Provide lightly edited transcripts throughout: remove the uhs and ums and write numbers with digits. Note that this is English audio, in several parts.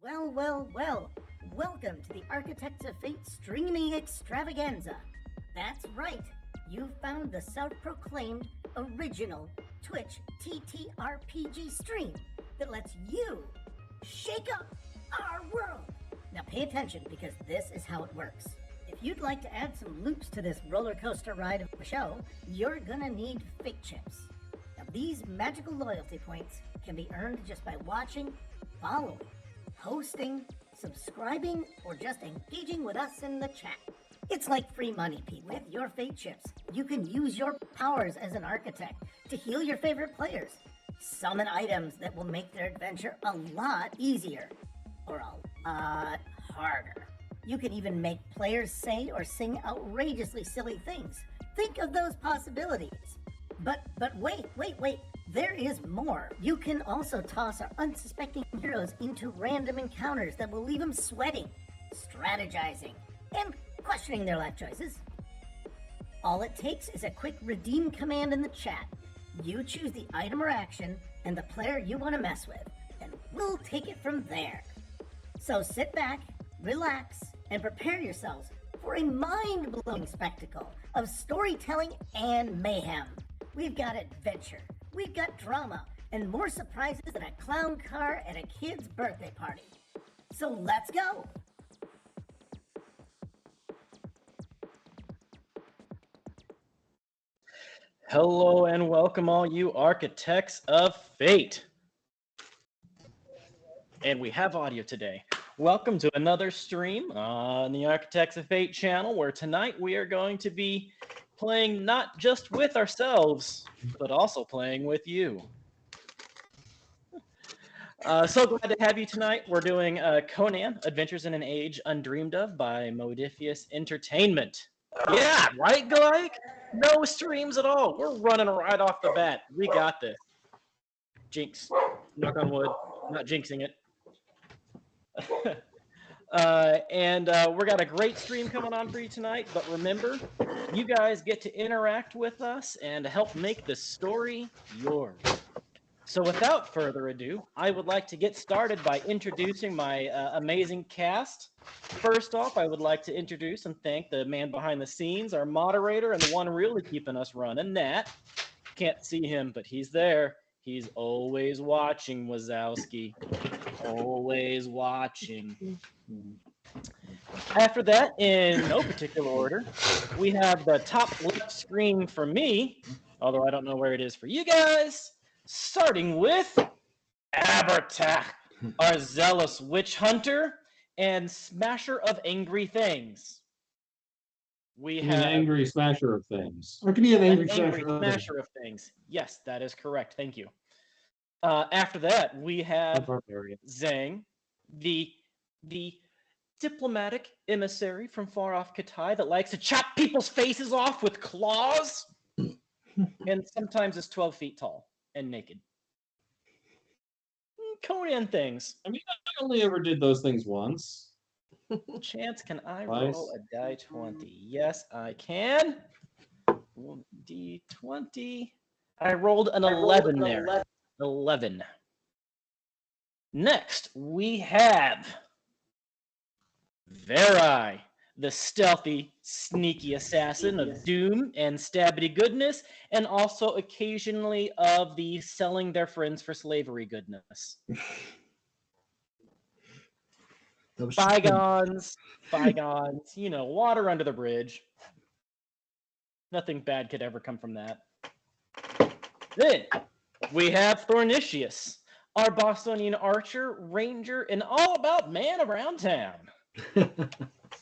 Well, well, well. Welcome to the Architects of Fate streaming extravaganza. That's right. You found the self-proclaimed original Twitch TTRPG stream that lets you shake up our world. Now pay attention because this is how it works. If you'd like to add some loops to this roller coaster ride of a show, you're gonna need fate chips. Now these magical loyalty points can be earned just by watching, following, hosting, subscribing, or just engaging with us in the chat. It's like free money, Pete. With your fate chips, you can use your powers as an architect to heal your favorite players, summon items that will make their adventure a lot easier, or a lot harder. You can even make players say or sing outrageously silly things. Think of those possibilities. But wait. There is more. You can also toss our unsuspecting heroes into random encounters that will leave them sweating, strategizing, and questioning their life choices. All it takes is a quick redeem command in the chat. You choose the item or action and the player you want to mess with, and we'll take it from there. So sit back, relax, and prepare yourselves for a mind-blowing spectacle of storytelling and mayhem. We've got adventure, we've got drama, and more surprises than a clown car at a kid's birthday party. So let's go! Hello and welcome all you Architects of Fate. And we have audio today. Welcome to another stream on the Architects of Fate channel, where tonight we are going to be playing not just with ourselves, but also playing with you. So glad to have you tonight. We're doing Conan, Adventures in an Age Undreamed Of by Modifius Entertainment. Yeah, right, Glike? No streams at all. We're running right off the bat. We got this. Jinx. Knock on wood. Not jinxing it. We got a great stream coming on for you tonight. But remember, you guys get to interact with us and help make the story yours. So without further ado, I would like to get started by introducing my amazing cast. First off, I would like to introduce and thank the man behind the scenes, our moderator, and the one really keeping us running, Nat. Can't see him, but he's there. He's always watching, Wazowski. Always watching. After that, in no particular order, we have the top left screen for me, although I don't know where it is for you guys. Starting with Abertach, our zealous witch hunter and smasher of angry things. We have an angry smasher of things. Or can you an angry smasher of things? Yes, that is correct. Thank you. After that, we have Zhang, the diplomatic emissary from far off Katai that likes to chop people's faces off with claws, and sometimes is 12 feet tall and naked. Conan things. I mean, I only ever did those things once. Chance, can I roll a die 20? Yes, I can. D20. I rolled an 11 there. 11. Next, we have Verai, the stealthy, sneaky assassin of doom and stabbity goodness, and also occasionally of the selling their friends for slavery goodness. Bygones, you know, water under the bridge. Nothing bad could ever come from that. Then we have Thornicius, our Bostonian archer, ranger, and all about man around town.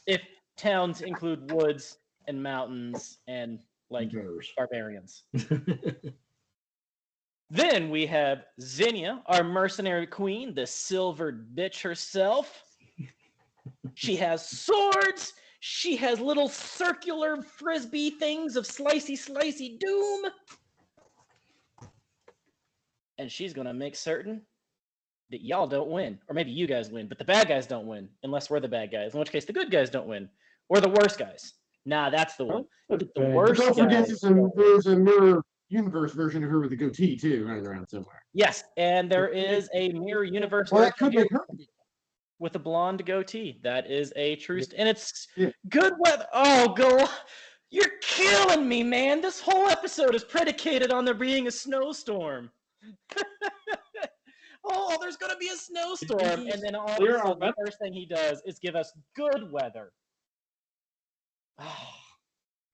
If towns include woods and mountains and, like, barbarians. Then we have Zinnia, our mercenary queen, the silvered bitch herself. She has swords. She has little circular frisbee things of slicey doom. And she's going to make certain that y'all don't win. Or maybe you guys win, but the bad guys don't win, unless we're the bad guys, in which case the good guys don't win. Or the worst guys. Nah, that's the one. The worst Don't forget guys. there's a mirror universe version of her with a goatee, too, running around somewhere. Yes, and there is a mirror universe. Well, that could be her. with a blonde goatee. That is a true, and it's Yeah. good weather. Oh, go! You're killing me, man. This whole episode is predicated on there being a snowstorm. Oh, there's gonna be a snowstorm, and then all of a sudden, the first thing he does is give us good weather.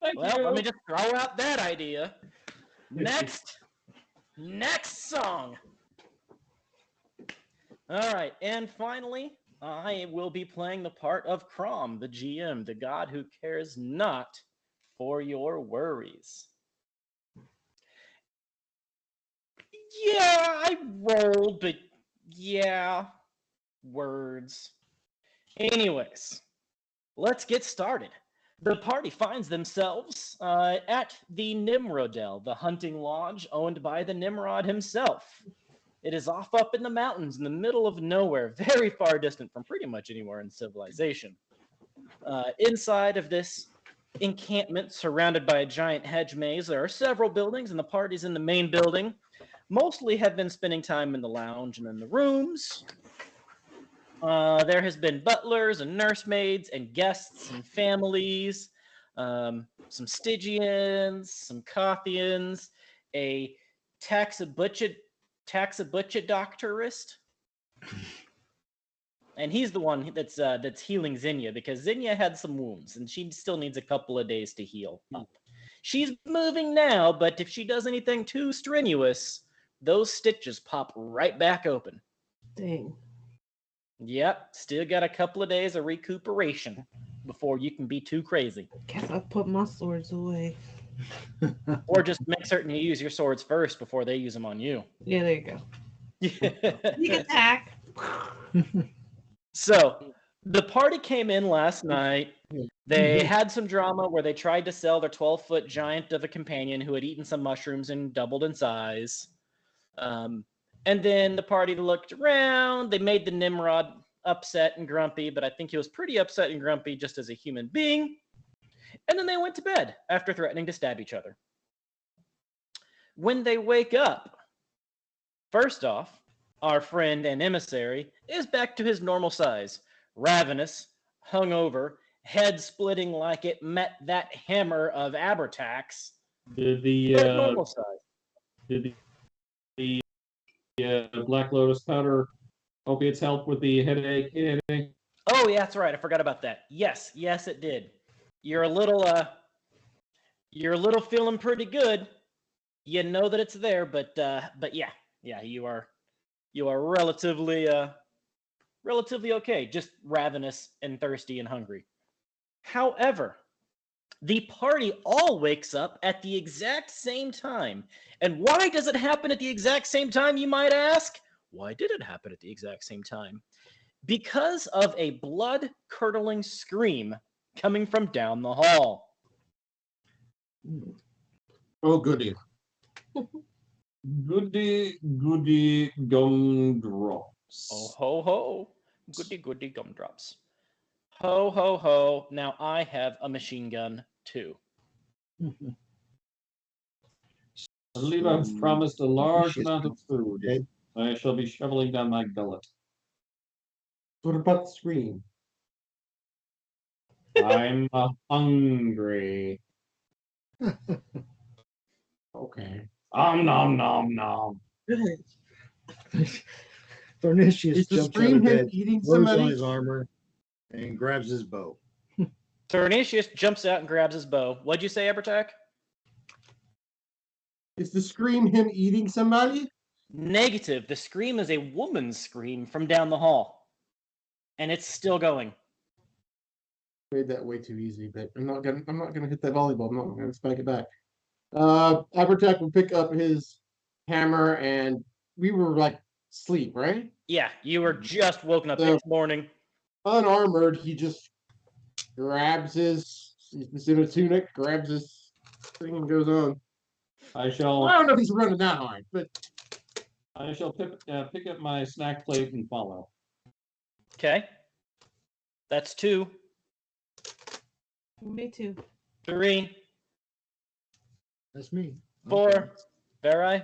Thank Well, you. let me just throw out that idea. Next song. All right, and finally, I will be playing the part of Crom, the GM, the god who cares not for your worries. Yeah, I rolled, but yeah, words. Anyways, let's get started. The party finds themselves at the Nimrodel, the hunting lodge owned by the Nimrod himself. It is off up in the mountains in the middle of nowhere, very far distant from pretty much anywhere in civilization. Inside of this encampment, surrounded by a giant hedge maze, there are several buildings, and the parties in the main building mostly have been spending time in the lounge and in the rooms. There has been butlers and nursemaids and guests and families, some Stygians, some Kothians, a Taxabutcha doctorist. And he's the one that's healing Zinnia, because Zinnia had some wounds and she still needs a couple of days to heal up. She's moving now, but if she does anything too strenuous, those stitches pop right back open. Dang. Yep, still got a couple of days of recuperation before you can be too crazy. Guess I'll put my swords away. Or just make certain you use your swords first before they use them on you. Yeah, there you go. You can attack. So, the party came in last night. They had some drama where they tried to sell their 12-foot giant of a companion who had eaten some mushrooms and doubled in size. And then the party looked around. They made the Nimrod upset and grumpy, but I think he was pretty upset and grumpy just as a human being. And then they went to bed after threatening to stab each other. When they wake up, first off, our friend and emissary is back to his normal size. Ravenous, hungover, head splitting like it met that hammer of Abertax. Did the normal size. Did the Black Lotus powder opiates help with the headache? Oh, yeah, that's right. I forgot about that. Yes, it did. You're a little feeling pretty good. You know that it's there, but yeah, you are relatively okay. Just ravenous and thirsty and hungry. However, the party all wakes up at the exact same time. And why does it happen at the exact same time, you might ask? Why did it happen at the exact same time? Because of a blood-curdling scream coming from down the hall. Oh, goody. Goody gumdrops. Oh, ho, ho. Goody gumdrops. Ho, ho, ho. Now I have a machine gun, too. I believe I've promised a large amount of food. I shall be shoveling down my gullet. What about the screen? I'm hungry. Okay. Nom nom. Thornicius Is the jumps out screen of him bed, eating throws on somebody? his armor, and grabs his bow. Thornicius jumps out and grabs his bow. What'd you say, Ebertak? Is the scream him eating somebody? Negative. The scream is a woman's scream from down the hall. And it's still going. Made that way too easy, but I'm not gonna hit that volleyball. I'm not gonna spike it back. Abertak will pick up his hammer, and we were like asleep, right? Yeah, you were just woken up So- this morning. Unarmored, he just grabs he's in a tunic, grabs his thing and goes on. I I shall don't know if he's running that hard, but pick up my snack plate and follow. Okay. That's 2, Me too. 3, That's me. 4. Verai?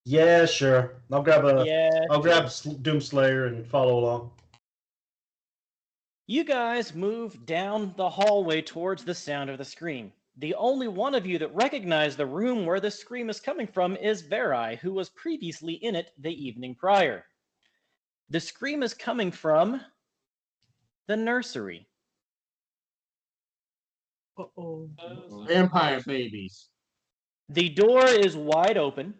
Yeah, sure. I'll grab Yeah. Doomslayer and follow along. You guys move down the hallway towards the sound of the scream. The only one of you that recognized the room where the scream is coming from is Verai, who was previously in it the evening prior. The scream is coming from the nursery. Uh-oh. Vampire babies. The door is wide open.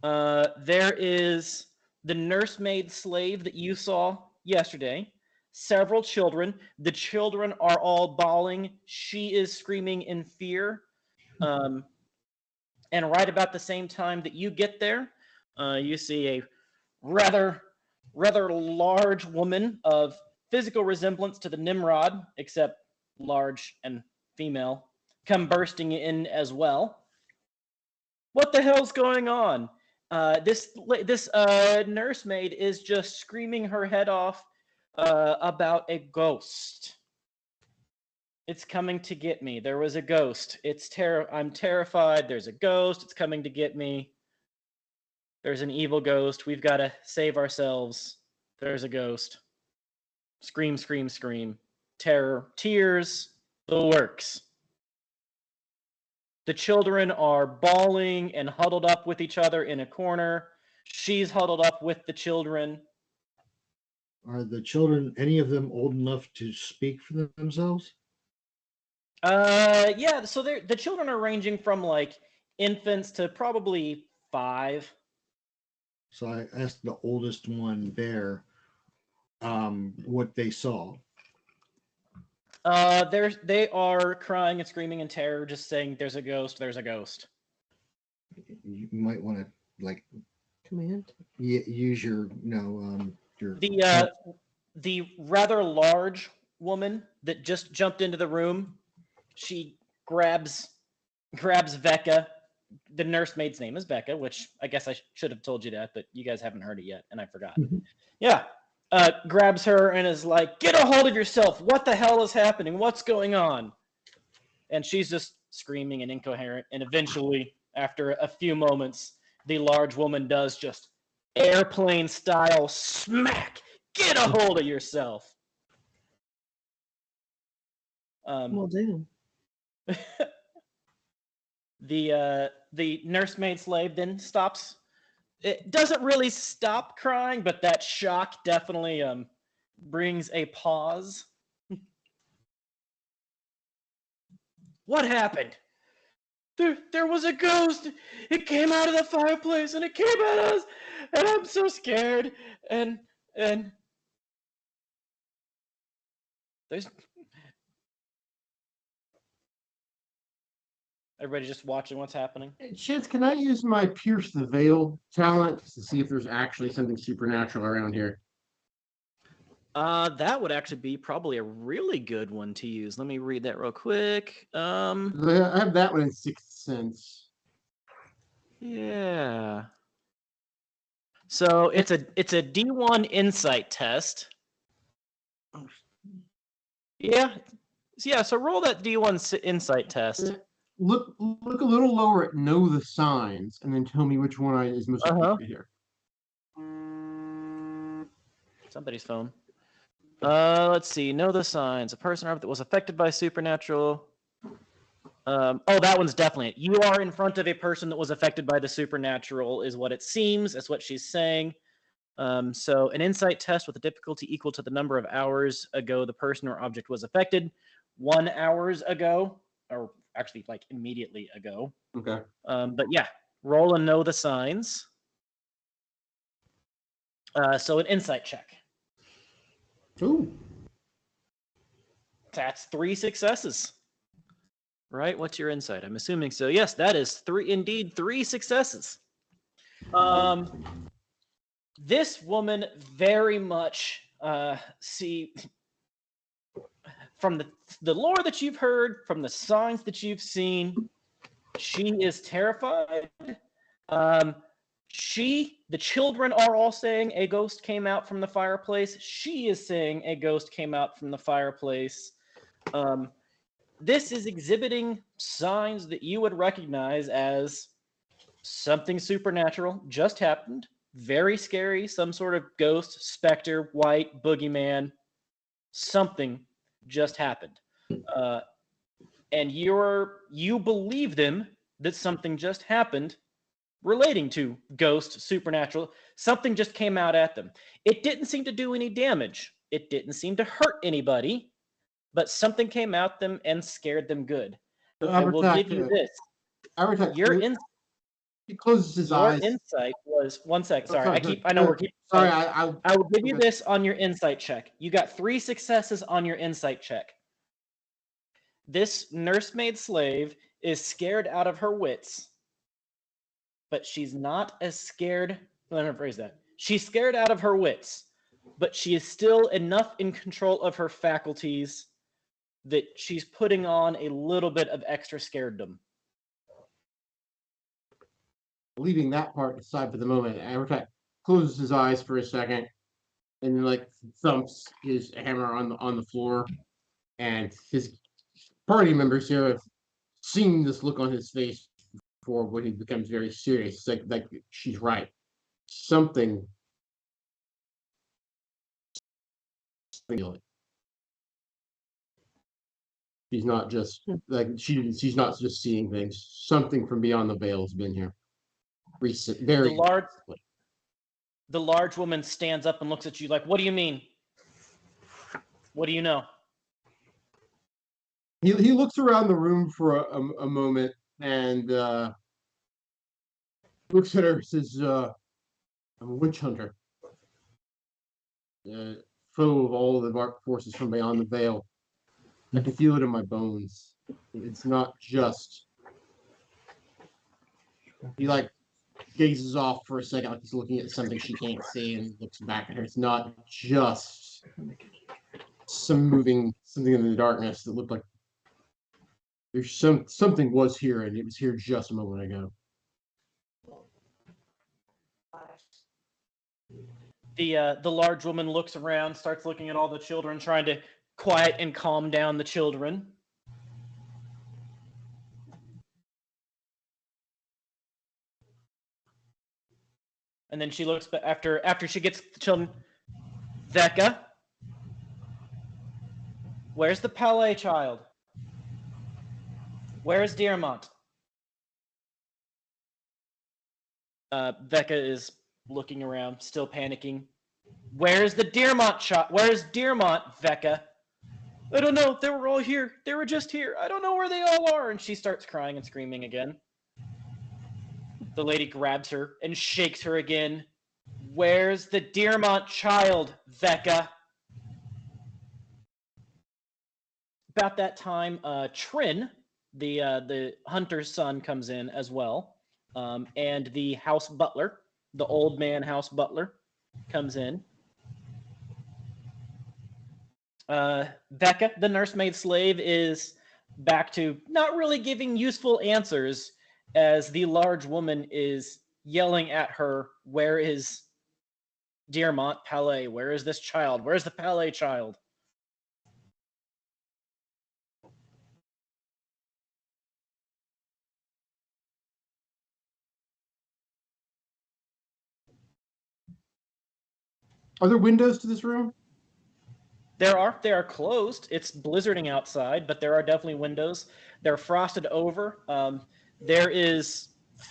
There is the nursemaid slave that you saw yesterday. Several children. The children are all bawling. She is screaming in fear. And right about the same time that you get there, you see a rather large woman of physical resemblance to the Nimrod, except large and female, come bursting in as well. What the hell's going on? This nursemaid is just screaming her head off about a ghost. It's coming to get me. There was a ghost. I'm terrified. There's a ghost. It's coming to get me. There's an evil ghost. We've got to save ourselves. There's a ghost. Scream, scream, scream. Terror, tears, the works. The children are bawling and huddled up with each other in a corner. She's huddled up with the children. Are the children, any of them, old enough to speak for themselves? Yeah, so the children are ranging from like infants to probably 5. So I asked the oldest one there what they saw. They are crying and screaming in terror, just saying, "There's a ghost! There's a ghost!" You might want to like Command. use your your The rather large woman that just jumped into the room, she grabs Vecca. The nursemaid's name is Becca, which I guess I should have told you that, but you guys haven't heard it yet, and I forgot. Yeah. Grabs her and is like, "Get a hold of yourself! What the hell is happening? What's going on?" And she's just screaming and incoherent, and eventually, after a few moments, the large woman does just airplane style smack. Get a hold of yourself. Well, damn. The nursemaid slave then stops. It doesn't really stop crying, but that shock definitely brings a pause. What happened? There was a ghost. It came out of the fireplace and it came at us, and I'm so scared. And there's everybody just watching what's happening. Chance, can I use my Pierce the Veil talent to see if there's actually something supernatural around here? That would actually be probably a really good one to use. Let me read that real quick. I have that one in Sixth Sense. Yeah. So it's a D1 insight test. Yeah. So roll that D1 insight test. Look a little lower at know the signs, and then tell me which one is most appropriate here. Somebody's phone. Let's see. Know the signs. A person that was affected by supernatural. That one's definitely it. You are in front of a person that was affected by the supernatural, is what it seems. That's what she's saying. So an insight test with a difficulty equal to the number of hours ago the person or object was affected. 1 hour ago, or actually like immediately ago. Okay. But yeah, roll and know the signs. So an insight check. Ooh. That's 3 successes. Right? What's your insight? I'm assuming so. Yes, that is 3 successes. This woman very much from the lore that you've heard, from the signs that you've seen, she is terrified. The children are all saying a ghost came out from the fireplace. She is saying a ghost came out from the fireplace. This is exhibiting signs that you would recognize as something supernatural just happened. Very scary, some sort of ghost, specter, white, boogeyman. something just happened. And you believe them that something just happened relating to ghost, supernatural. Something just came out at them. It didn't seem to do any damage. It didn't seem to hurt anybody, but something came at them and scared them good. I will give you this. He closes his Your eyes. insight was 1 sec. Sorry, sorry, I know we're keeping. Sorry, I will give you this on your insight check. You got 3 successes on your insight check. This nursemaid slave is scared out of her wits, but she's not as scared. Let me rephrase that. She's scared out of her wits, but she is still enough in control of her faculties that she's putting on a little bit of extra scareddom. Leaving that part aside for the moment, Abertak closes his eyes for a second and like thumps his hammer on the floor, and his party members here have seen this look on his face before when he becomes very serious. It's like she's right. Something. She's not just like she's not just seeing things. Something from beyond the veil has been here. Recent, very. The large woman stands up and looks at you like, "What do you mean? What do you know?" He looks around the room for a moment and looks at her and says, "I'm a witch hunter, foe of all the dark forces from beyond the veil. I can feel it in my bones. It's not just." He like gazes off for a second, like he's looking at something she can't see, and looks back at her. It's not just something in the darkness that looked like there's something was here, and it was here just a moment ago. The large woman looks around, starts looking at all the children, trying to quiet and calm down the children. And then she looks, but after she gets the children, Vecca, where's the Palais child? Where's Dearmont? Vecca is looking around, still panicking. Where's the Dearmont child? Where's Dearmont, Vecca? I don't know. They were all here. They were just here. I don't know where they all are. And she starts crying and screaming again. The lady grabs her and shakes her again. Where's the Dearmont child, Vecca? About that time, Trin, the hunter's son, comes in as well. And the house butler, the old man house butler, comes in. Becca, the nursemaid slave, is back to not really giving useful answers as the large woman is yelling at her, "Where is Dearmont Palais? Where is this child? Where's the Palais child?" Are there windows to this room? They are closed. It's blizzarding outside, but there are definitely windows. They're frosted over. There is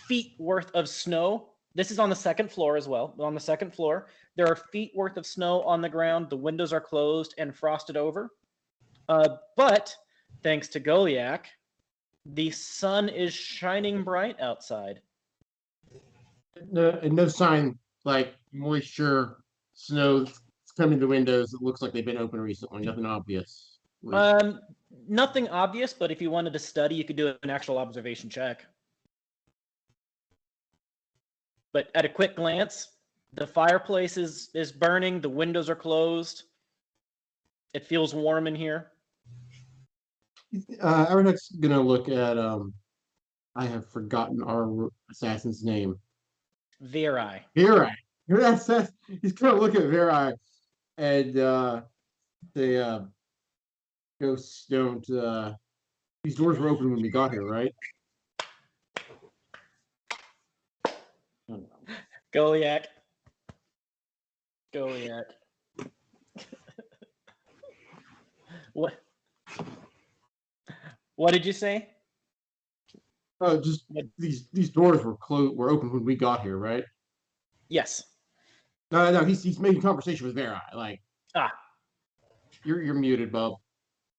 feet worth of snow. This is on the second floor as well. On the second floor, there are feet worth of snow on the ground. The windows are closed and frosted over. But thanks to Goliath, the sun is shining bright outside. No sign like moisture, snow coming to windows. It looks like they've been open recently. Nothing obvious. Nothing obvious, but if you wanted to study, you could do an actual observation check. But at a quick glance, the fireplace is burning. The windows are closed. It feels warm in here. Aronek's gonna look at I have forgotten our assassin's name. Virai. He's gonna look at Virai and the ghosts don't these doors were open when we got here, right? Goliath. What? What did you say? Just these doors were closed, were open when we got here, right? Yes. No, he's making conversation with Vera. Like, Ah. you're muted, Bob.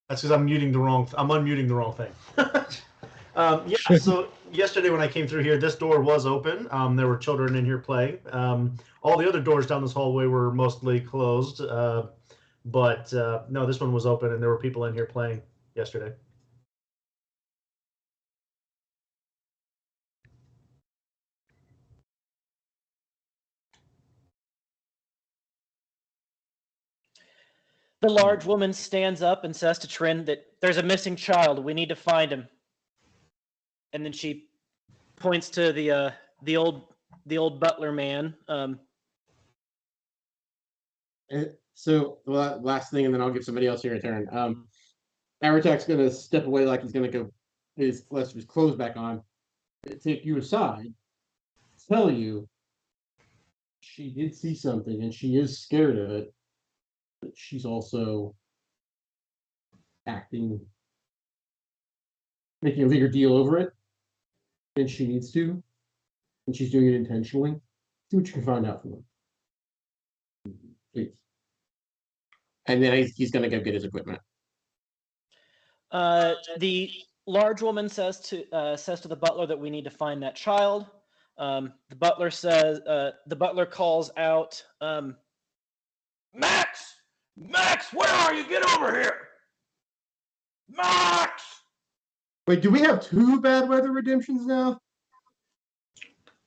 That's because I'm unmuting the wrong thing. Yeah. So yesterday when I came through here, this door was open. There were children in here playing. All the other doors down this hallway were mostly closed. But no, this one was open, and there were people in here playing yesterday. The large woman stands up and says to Trin that there's a missing child. We need to find him. And then she points to the old butler man. So the last thing, and then I'll give somebody else here a turn. Aratak's gonna step away like he's gonna go his clothes back on, take you aside, tell you she did see something and she is scared of it, but she's also making a bigger deal over it than she needs to, and she's doing it intentionally. See what you can find out from her, please. And then he's going to go get his equipment. The large woman says to the butler that we need to find that child. The butler calls out, Max! Max, where are you? Get over here! Max! Wait, do we have 2 bad weather redemptions now?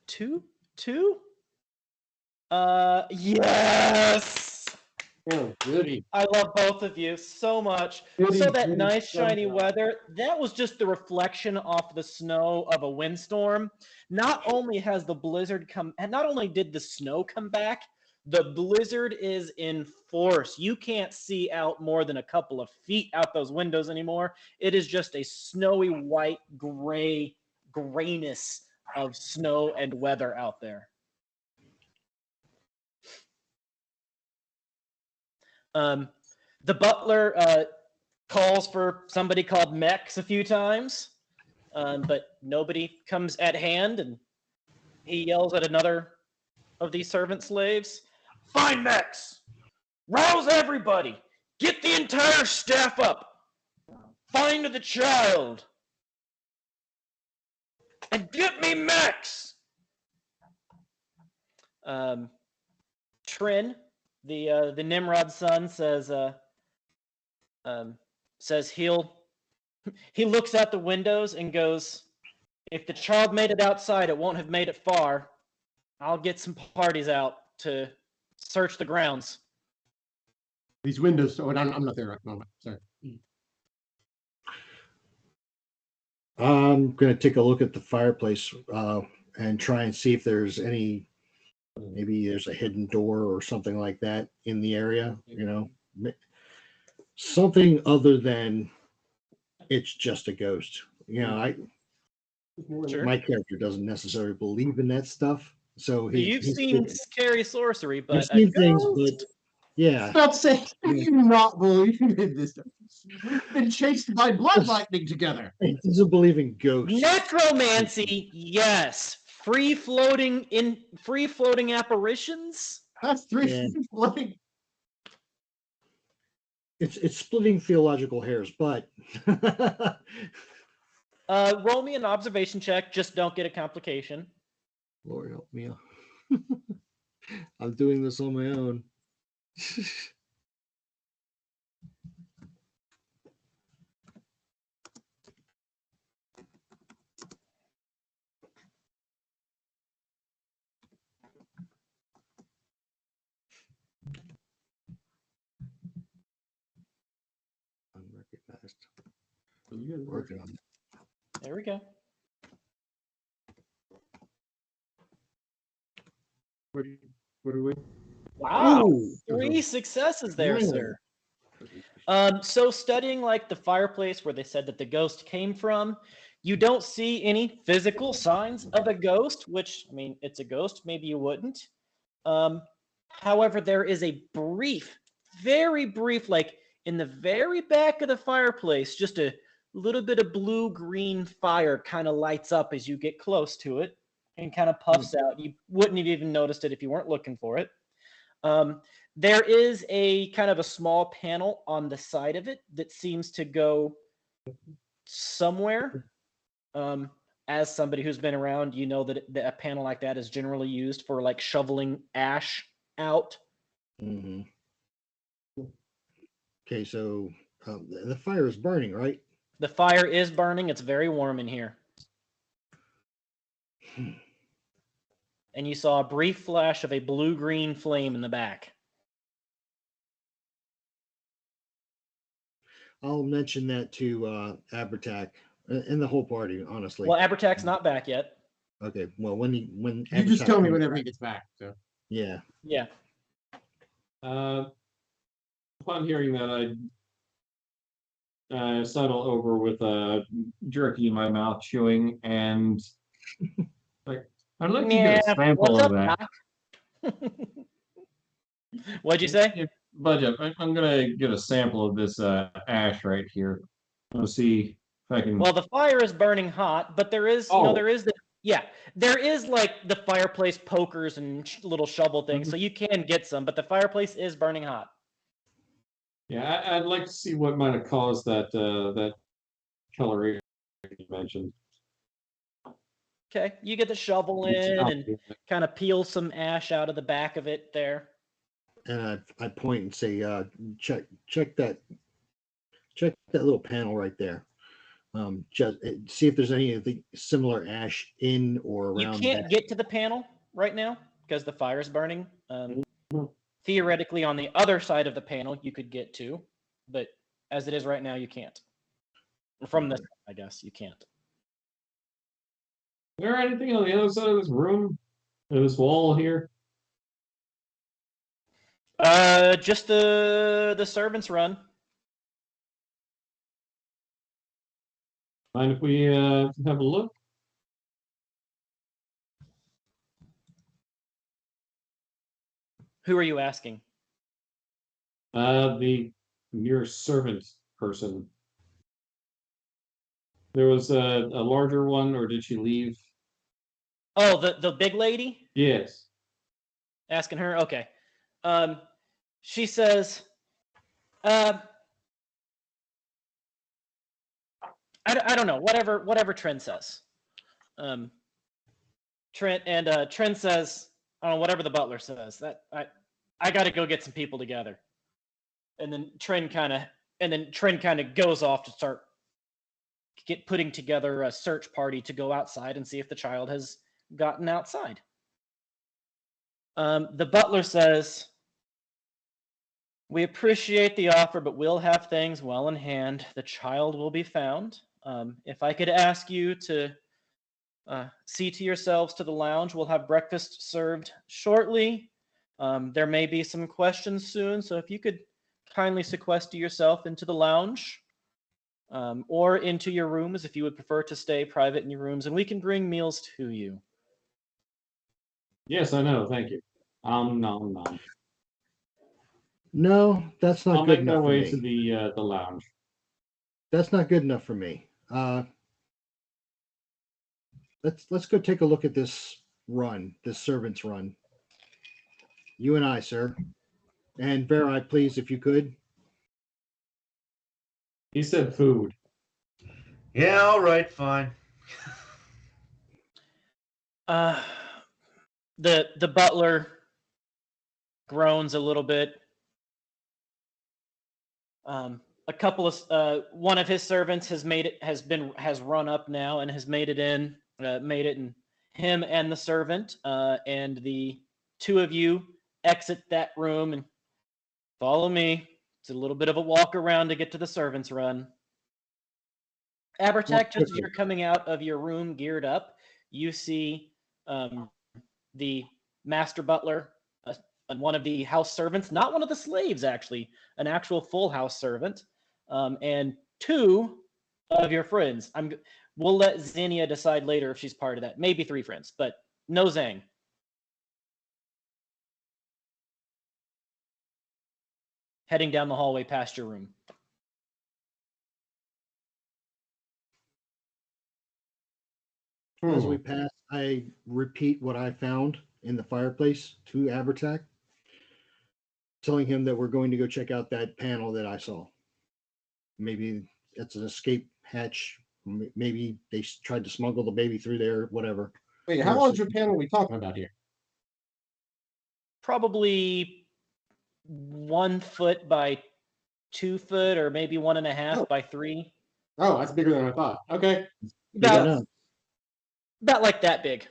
Two? Yes! Oh, goody. I love both of you so much. Goody, So that goody, nice shiny goody. weather, that was just the reflection off the snow of a windstorm. Not only did the snow come back, the blizzard is in force. You can't see out more than a couple of feet out those windows anymore. It is just a snowy white grayness of snow and weather out there. The butler calls for somebody called Mex a few times, but nobody comes at hand, and he yells at another of these servant slaves. Find Max! Rouse everybody! Get the entire staff up! Find the child! And get me Max! Trin, the Nimrod's son, says he looks out the windows and goes, if the child made it outside, it won't have made it far. I'll get some parties out to search the grounds. These windows. Oh, I'm not there at the moment. Sorry. I'm going to take a look at the fireplace and try and see if there's maybe there's a hidden door or something like that in the area, something other than it's just a ghost. Sure. My character doesn't necessarily believe in that stuff. So you've seen scary sorcery, but I've seen things, but yeah. I was about to say, do you not believe in this stuff? We've been chased by blood lightning together. He doesn't believe in ghosts. Necromancy, yes. Free floating apparitions. That's 3 floating. It's splitting theological hairs, but roll me an observation check. Just don't get a complication. Lord help me. I'm doing this on my own. Unrecognized. Working on it. There we go. What are we? Wow, Ooh. 3 successes there, Yeah. sir. So studying like the fireplace where they said that the ghost came from, you don't see any physical signs of a ghost, which, I mean, it's a ghost, maybe you wouldn't. However, there is a brief, very brief, like in the very back of the fireplace, just a little bit of blue-green fire kind of lights up as you get close to it and kind of puffs out. You wouldn't have even noticed it if you weren't looking for it. There is a kind of a small panel on the side of it that seems to go somewhere. As somebody who's been around, you know that a panel like that is generally used for like shoveling ash out. Mm-hmm. Okay, so the fire is burning, right? The fire is burning. It's very warm in here. And you saw a brief flash of a blue-green flame in the back. I'll mention that to Abertac and the whole party, honestly. Well, Abertac's not back yet. Okay, well, when You just Abertac tell me comes whenever back- he gets back. So Yeah. Yeah. Upon hearing that, I settle over with jerky in my mouth, chewing, and like I'd like to get a sample What's of up, that. Doc? What'd you say? Budget. I'm gonna get a sample of this ash right here. Let's see if I can. Well, the fire is burning hot, but there is, Oh. there is there is like the fireplace pokers and little shovel things, so you can get some, but the fireplace is burning hot. Yeah, I'd like to see what might have caused that coloration you mentioned. Okay, you get the shovel in and kind of peel some ash out of the back of it there. And I point and say, check that little panel right there. Just see if there's any of the similar ash in or You around. can't get to the panel right now because the fire is burning. Theoretically, on the other side of the panel, you could get to, but as it is right now, you can't. From this, I guess, you can't. Is there anything on the other side of this room? Or this wall here? Just the servants run. Mind if we have a look? Who are you asking? The mere servant person. There was a larger one, or did she leave? Oh, the big lady? Yes. Asking her? Okay. She says, I don't know, whatever Trent says. Trent says, I don't know, whatever the butler says. That I got to go get some people together. And then Trent kind of goes off to start putting together a search party to go outside and see if the child has gotten outside. The butler says, we appreciate the offer, but we'll have things well in hand. The child will be found. If I could ask you to see to yourselves to the lounge, we'll have breakfast served shortly. There may be some questions soon, so if you could kindly sequester yourself into the lounge or into your rooms if you would prefer to stay private in your rooms, and we can bring meals to you. Yes, I know. Thank you. No. No, that's not I'll good make my enough for way me. to the lounge. That's not good enough for me. Let's go take a look at this servant's run. You and I, sir. And Bear, please, if you could. He said food. Yeah, all right, fine. The butler groans a little bit. A couple of one of his servants has run up now and has made it in. Him and the servant and the two of you exit that room and follow me. It's a little bit of a walk around to get to the servants' run. Abertac, just as you're coming out of your room geared up, you see the master butler and one of the house servants, not one of the slaves actually, an actual full house servant, and two of your friends. We'll let Xenia decide later if she's part of that. Maybe three friends, but no Zhang. Heading down the hallway past your room. As we pass, I repeat what I found in the fireplace to Abertac, telling him that we're going to go check out that panel that I saw. Maybe it's an escape hatch. Maybe they tried to smuggle the baby through there, whatever. Wait, how large a panel are we talking about here? Probably 1 foot by 2 foot, or maybe 1.5 by 3. Oh, that's bigger than I thought. Okay. About like that big.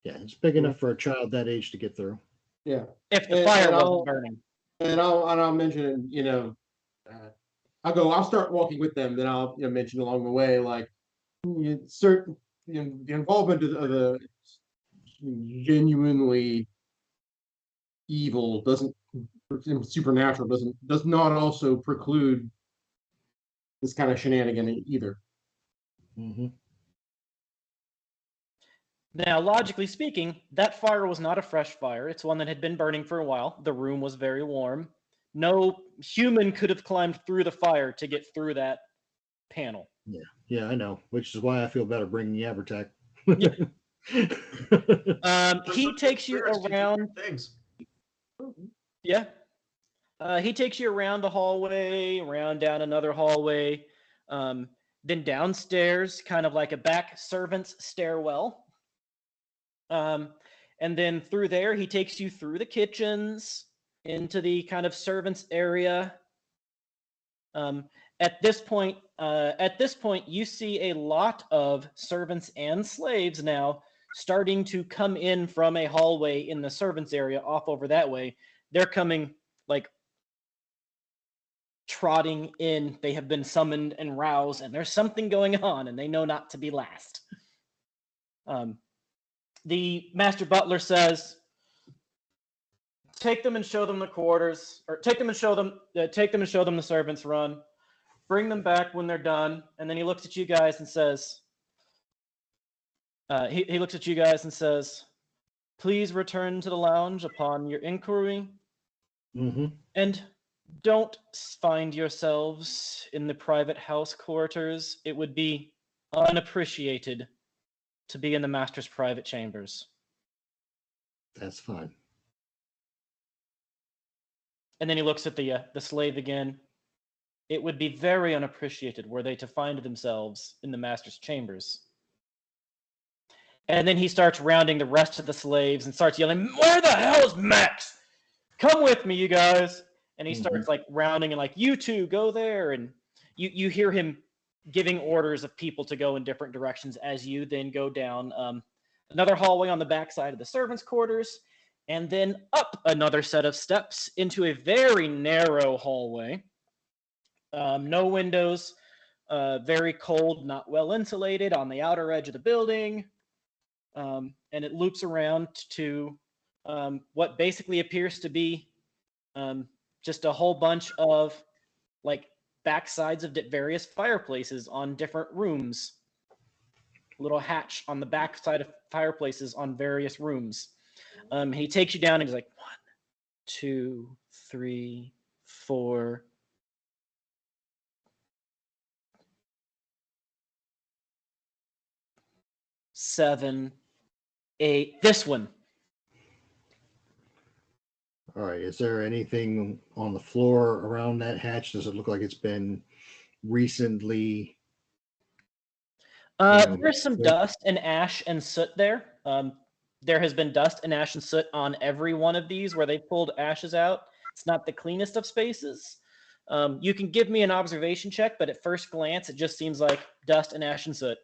Yeah, it's big enough for a child that age to get through. Yeah. If the fire wasn't burning. And I'll mention, I'll start walking with them. Then I'll mention along the way, like certain the involvement of the genuinely evil supernatural does not also preclude this kind of shenanigan either. Mm-hmm. Now, logically speaking, that fire was not a fresh fire. It's one that had been burning for a while. The room was very warm. No human could have climbed through the fire to get through that panel. Yeah, I know. Which is why I feel better bringing Abertac. He takes you around. Things. Yeah. He takes you around the hallway, down another hallway, then downstairs, kind of like a back servant's stairwell. And then through there, he takes you through the kitchens into the kind of servants area. At this point, you see a lot of servants and slaves now starting to come in from a hallway in the servants area off over that way. They're coming like trotting in. They have been summoned and roused, and there's something going on, and they know not to be last. The master butler says, "Take them and show them the quarters, or take them and show them the servants' run. Bring them back when they're done." And then he looks at you guys and says, he looks at you guys and says, "Please return to the lounge upon your inquiry, and don't find yourselves in the private house quarters. It would be unappreciated to be in the master's private chambers." That's fine. And then he looks at the slave again. "It would be very unappreciated were they to find themselves in the master's chambers." And then he starts rounding the rest of the slaves and starts yelling, "Where the hell is Max? Come with me, you guys." And he starts like rounding and like, "You two, go there." And you hear him giving orders of people to go in different directions as you then go down another hallway on the back side of the servants' quarters, and then up another set of steps into a very narrow hallway. No windows, very cold, not well insulated on the outer edge of the building. And it loops around to what basically appears to be just a whole bunch of like backsides of various fireplaces on different rooms. Little hatch on the backside of fireplaces on various rooms. He takes you down and he's like, 1, 2, 3, 4. Seven, 8. This one. All right. Is there anything on the floor around that hatch? Does it look like it's been recently? There's some dust and ash and soot there. There has been dust and ash and soot on every one of these where they pulled ashes out. It's not the cleanest of spaces. You can give me an observation check, but at first glance, it just seems like dust and ash and soot.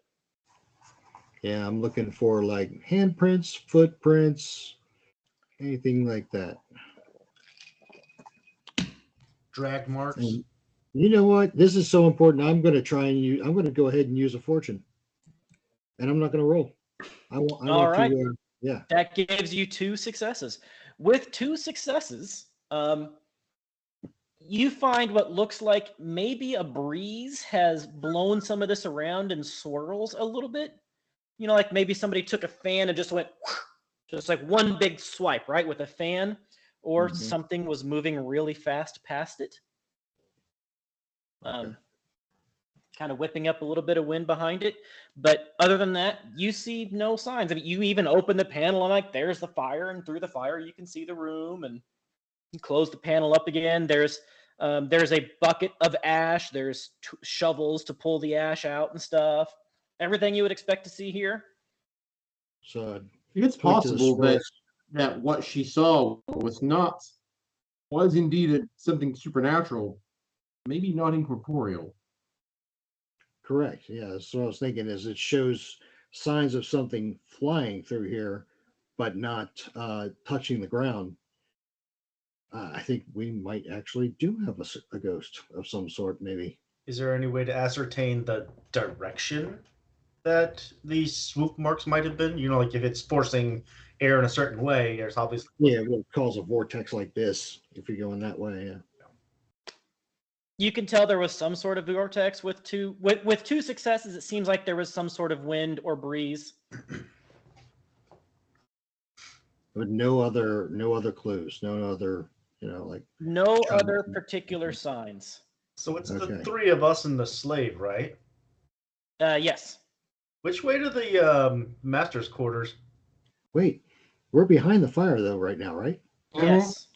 Yeah, I'm looking for like handprints, footprints, anything like that. Drag marks. And you know what? This is so important. I'm going to go ahead and use a fortune. And I'm not going to roll. All right. Yeah. That gives you 2 successes. With 2 successes, you find what looks like maybe a breeze has blown some of this around and swirls a little bit. You know, like maybe somebody took a fan and just went, just like one big swipe, right, with a fan, or something was moving really fast past it. Okay. kind of whipping up a little bit of wind behind it. But other than that, you see no signs. I mean, you even open the panel and like, there's the fire, and through the fire you can see the room, and you close the panel up again. There's a bucket of ash. There's shovels to pull the ash out and stuff. Everything you would expect to see here. So If it's point to the possible that scrolls. that what she saw was indeed something supernatural, maybe not incorporeal. Correct. Yeah, that's what I was thinking. Is it shows signs of something flying through here, but not touching the ground. I think we might actually do have a ghost of some sort, maybe. Is there any way to ascertain the direction that these swoop marks might have been? You know, like if it's forcing air in a certain way, there's obviously. Yeah, it will cause a vortex like this if you're going that way. Yeah. You can tell there was some sort of vortex with two successes. It seems like there was some sort of wind or breeze. But no other clues, no other, like no other particular signs. So it's the three of us and the slave, right? Yes. Which way to the master's quarters? Wait, we're behind the fire though right now, right? Yes.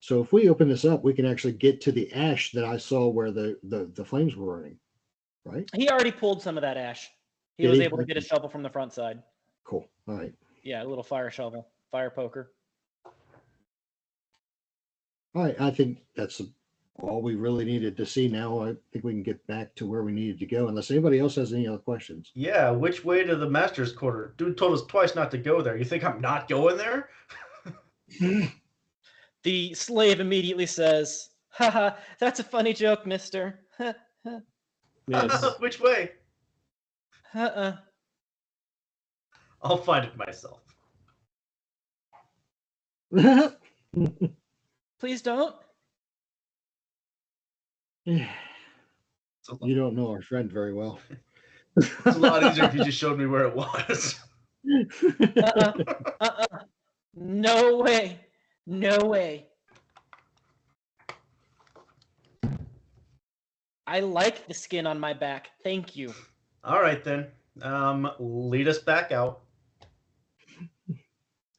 So if we open this up, we can actually get to the ash that I saw where the flames were burning, right? He already pulled some of that ash. He Did was he? able to get a shovel from the front side. Cool. All right. Yeah, a little fire shovel, fire poker. All right. I think that's all we really needed to see now. I think we can get back to where we needed to go, unless anybody else has any other questions. Yeah, which way to the master's quarter? Dude told us twice not to go there. You think I'm not going there? The slave immediately says, haha, that's a funny joke, mister. Yes. Which way? Uh-uh. I'll find it myself. Please don't. You don't know our friend very well. It's a lot easier if you just showed me where it was. No way. No way. I like the skin on my back. Thank you. All right, then. Lead us back out.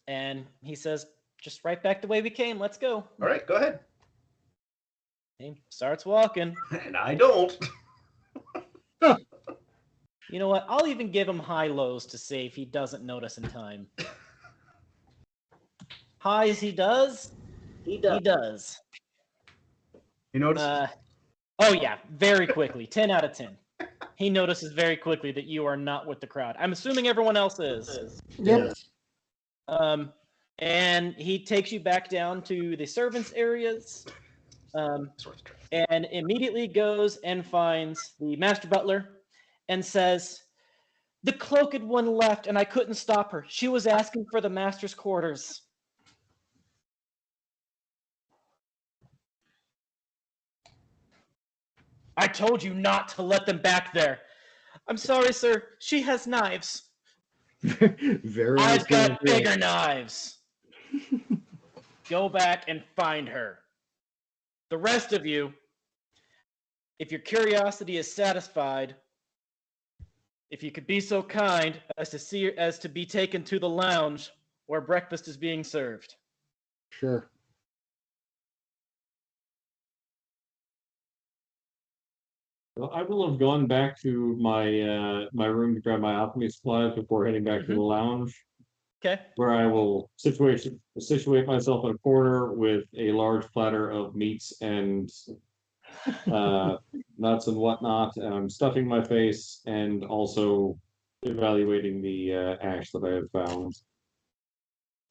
And he says, just right back the way we came. Let's go. All right, go ahead. He starts walking. And I don't. You know what? I'll even give him high lows to see if he doesn't notice in time. Highs he does. He does. You notice? Oh yeah, very quickly. 10 out of 10. He notices very quickly that you are not with the crowd. I'm assuming everyone else is. Yep. And he takes you back down to the servants' areas. And immediately goes and finds the master butler and says, the cloaked one left and I couldn't stop her. She was asking for the master's quarters. I told you not to let them back there. I'm sorry, sir. She has knives. Very. I've got bigger knives. Go back and find her. The rest of you, if your curiosity is satisfied, if you could be so kind as to be taken to the lounge where breakfast is being served. Sure. Well, I will have gone back to my my room to grab my alchemy supplies before heading back to the lounge, Okay. where I will situate myself in a corner with a large platter of meats and nuts and whatnot, and I'm stuffing my face and also evaluating the ash that I have found.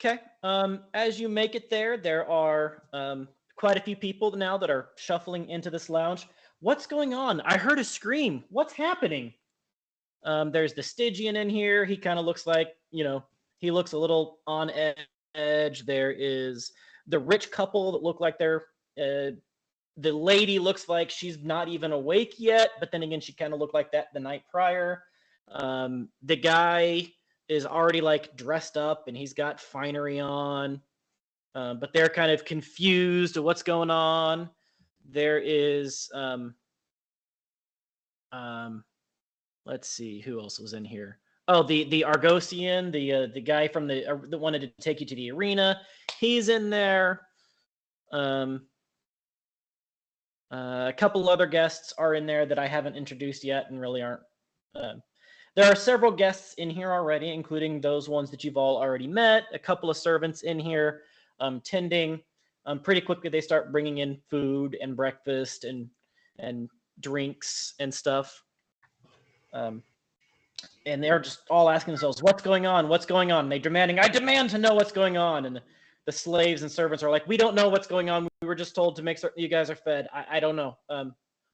Okay. As you make it there, there are quite a few people now that are shuffling into this lounge. What's going on? I heard a scream. What's happening? There's the Stygian in here. He kind of looks like, he looks a little on edge. There is the rich couple that look like they're, the lady looks like she's not even awake yet, but then again, she kind of looked like that the night prior. The guy is already like dressed up and he's got finery on, but they're kind of confused of what's going on. There is Let's see who else was in here. Oh, the Argosian, the guy from that wanted to take you to the arena. He's in there. A couple other guests are in there that I haven't introduced yet and really aren't. There are several guests in here already, including those ones that you've all already met. A couple of servants in here tending. Pretty quickly, they start bringing in food and breakfast and drinks and stuff. And they're just all asking themselves, "What's going on? What's going on?" And they're demanding, "I demand to know what's going on." And the slaves and servants are like, "We don't know what's going on. We were just told to make certain you guys are fed. I don't know.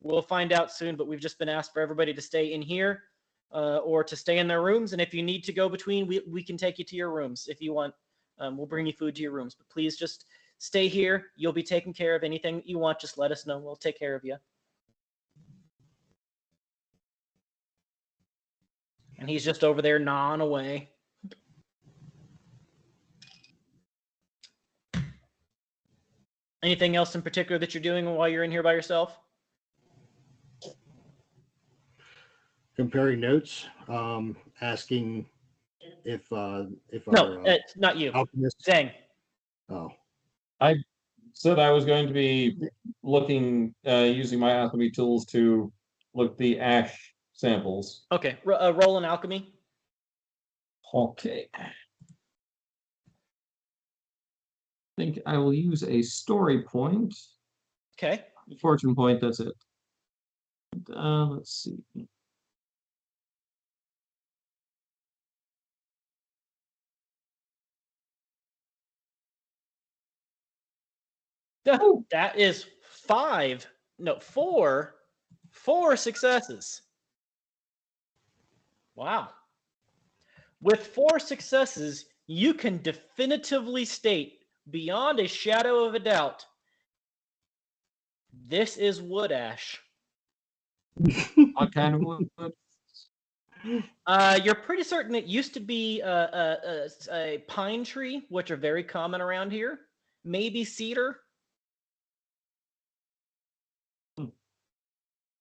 We'll find out soon, but we've just been asked for everybody to stay in here or to stay in their rooms. And if you need to go between, we can take you to your rooms if you want. We'll bring you food to your rooms. But please just stay here. You'll be taken care of. Anything you want, just let us know. We'll take care of you." And he's just over there gnawing away. Anything else in particular that you're doing while you're in here by yourself? Comparing notes, asking if No, our it's not you. alchemist. Zhang. Oh, I said I was going to be looking, using my alchemy tools to look the ash samples. Okay, roll an alchemy. Okay. I think I will use a story point. Okay. Fortune point, that's it. Let's see. That is four successes. Wow. With 4 successes, you can definitively state beyond a shadow of a doubt, this is wood ash. What kind of wood? You're pretty certain it used to be a pine tree, which are very common around here. Maybe cedar.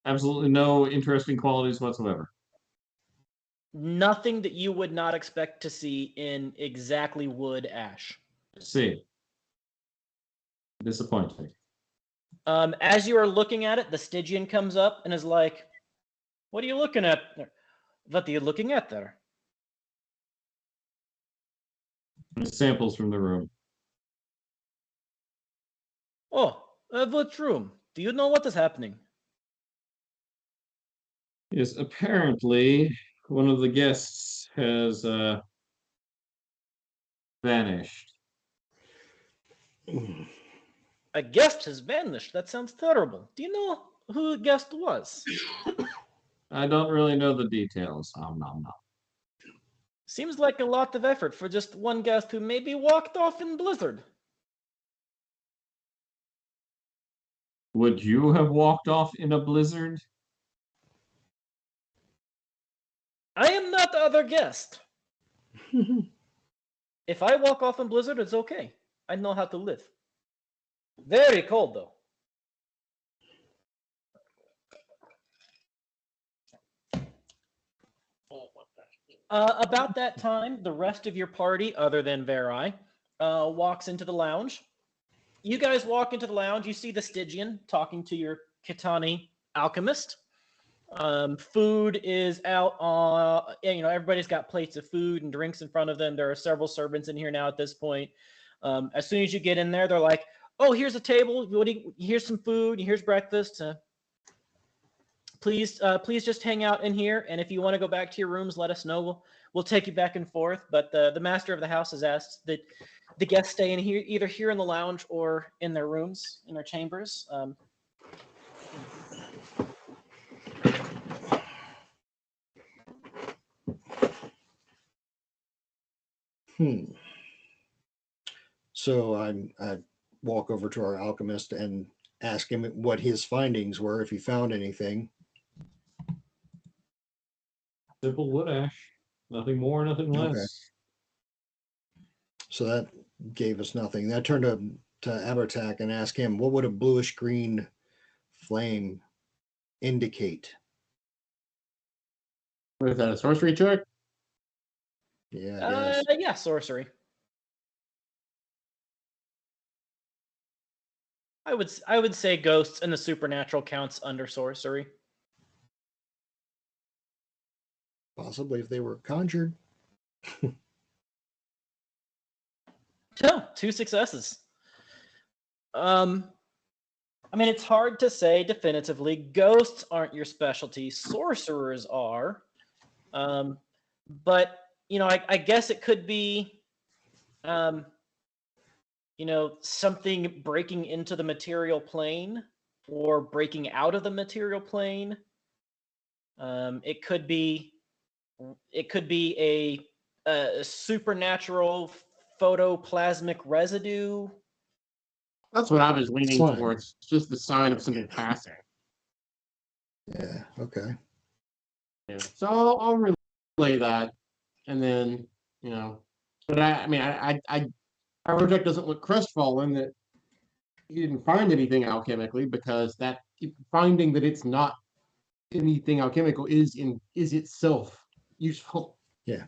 Absolutely no interesting qualities whatsoever. Nothing that you would not expect to see in exactly wood ash. See. Disappointing. As you are looking at it, the Stygian comes up and is like, "What are you looking at there? What are you looking at there?" Samples from the room. "Oh, what room? Do you know what is happening?" Yes, apparently one of the guests has vanished. "A guest has vanished? That sounds terrible. Do you know who the guest was?" I don't really know the details. Nom, nom, nom. "Seems like a lot of effort for just one guest who maybe walked off in blizzard." Would you have walked off in a blizzard? "I am not the other guest. If I walk off in blizzard, it's okay. I know how to live. Very cold, though." About that time, the rest of your party, other than Verai, walks into the lounge. You guys walk into the lounge. You see the Stygian talking to your Kitani alchemist. Food is out. Everybody's got plates of food and drinks in front of them. There are several servants in here now at this point. As soon as you get in there, they're like, "Oh, here's a table. Here's some food. Here's breakfast. Please just hang out in here. And if you want to go back to your rooms, let us know. We'll take you back and forth." But the master of the house has asked that the guests stay in here, either here in the lounge or in their rooms, in their chambers. So I walk over to our alchemist and ask him what his findings were, if he found anything. Simple wood ash. Nothing more, nothing less. Okay. So that gave us nothing. That turned to Abertak and asked him, what would a bluish green flame indicate? What is that, a sorcery check? Yeah, Yeah, sorcery. I would say ghosts and the supernatural counts under sorcery. possibly if they were conjured. No, 2 successes. I mean, it's hard to say definitively. Ghosts aren't your specialty. Sorcerers are. But, I guess it could be, something breaking into the material plane or breaking out of the material plane. It could be a supernatural photoplasmic residue. That's what I was leaning Fine. towards. Just the sign of something passing. Yeah, okay. Yeah. So I'll relay that, and then but our project doesn't look crestfallen that he didn't find anything alchemically, because that finding that it's not anything alchemical is itself useful. Yeah.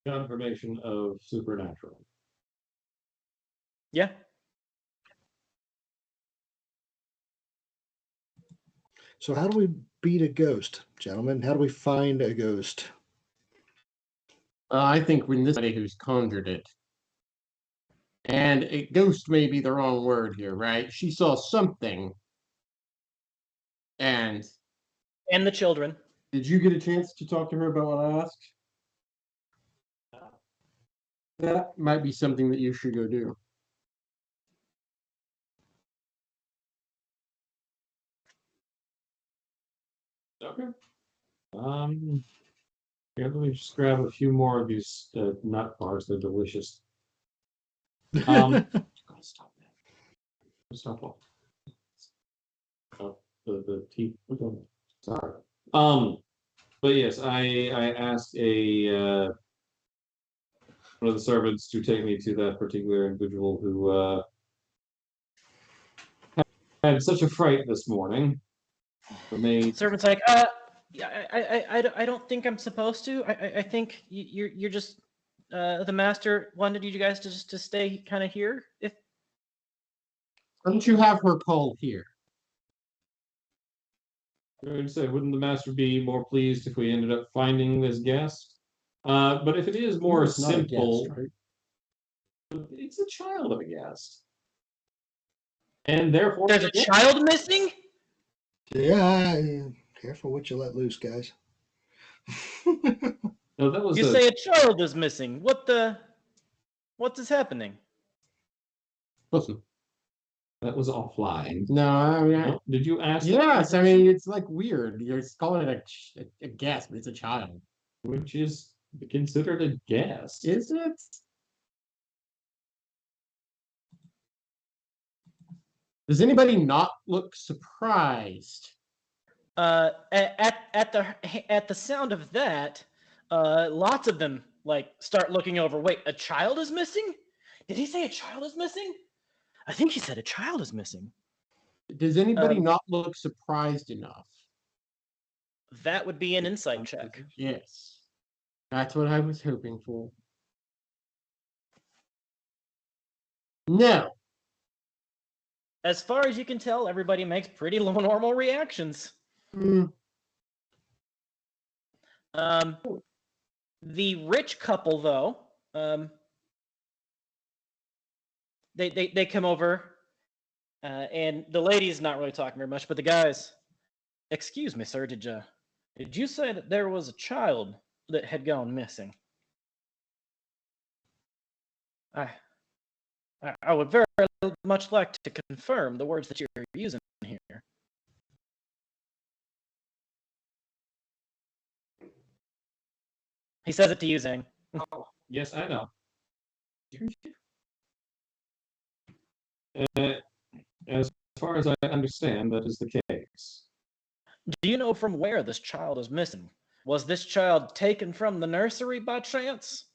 Confirmation of supernatural. Yeah. So how do we beat a ghost, gentlemen? How do we find a ghost? I think when this somebody who's conjured it, and a ghost may be the wrong word here, right? She saw something, and And the children. did you get a chance to talk to her about what I asked? That might be something that you should go do. Okay. Yeah, let me just grab a few more of these nut bars. They're delicious. Stop that. Stop all. Oh, the teeth. Okay. Sorry. But yes, I asked one of the servants to take me to that particular individual who had such a fright this morning. The maid. Servant's like, yeah, I don't think I'm supposed to. I think you're just the master wanted you guys to stay kind of here. If Why don't you have her call here? I would say, wouldn't the master be more pleased if we ended up finding this guest? But if it is more It's not a guest, simple, right? it's a child of a guest. And therefore, there's a child missing. Yeah, careful what you let loose, guys. No, that was You say a child is missing. What is happening? Listen. that was offline. No, I mean, No, did you ask? yes, I mean, it's like weird. You're calling it a guest, but it's a child. Which is considered a guest. Is it? Does anybody not look surprised? At the sound of that, lots of them start looking over. Wait, a child is missing? Did he say a child is missing? I think he said a child is missing. Does anybody not look surprised enough? That would be an insight check. Yes. That's what I was hoping for. No. As far as you can tell, everybody makes pretty low normal reactions. The rich couple, though, they come over, and the lady's not really talking very much, but the guys, excuse me, sir, did you say that there was a child that had gone missing? I would very much like to confirm the words that you're using here. He says it to you, Zhang. Oh, yes, I know. As far as I understand, that is the case. Do you know from where this child is missing? Was this child taken from the nursery by chance?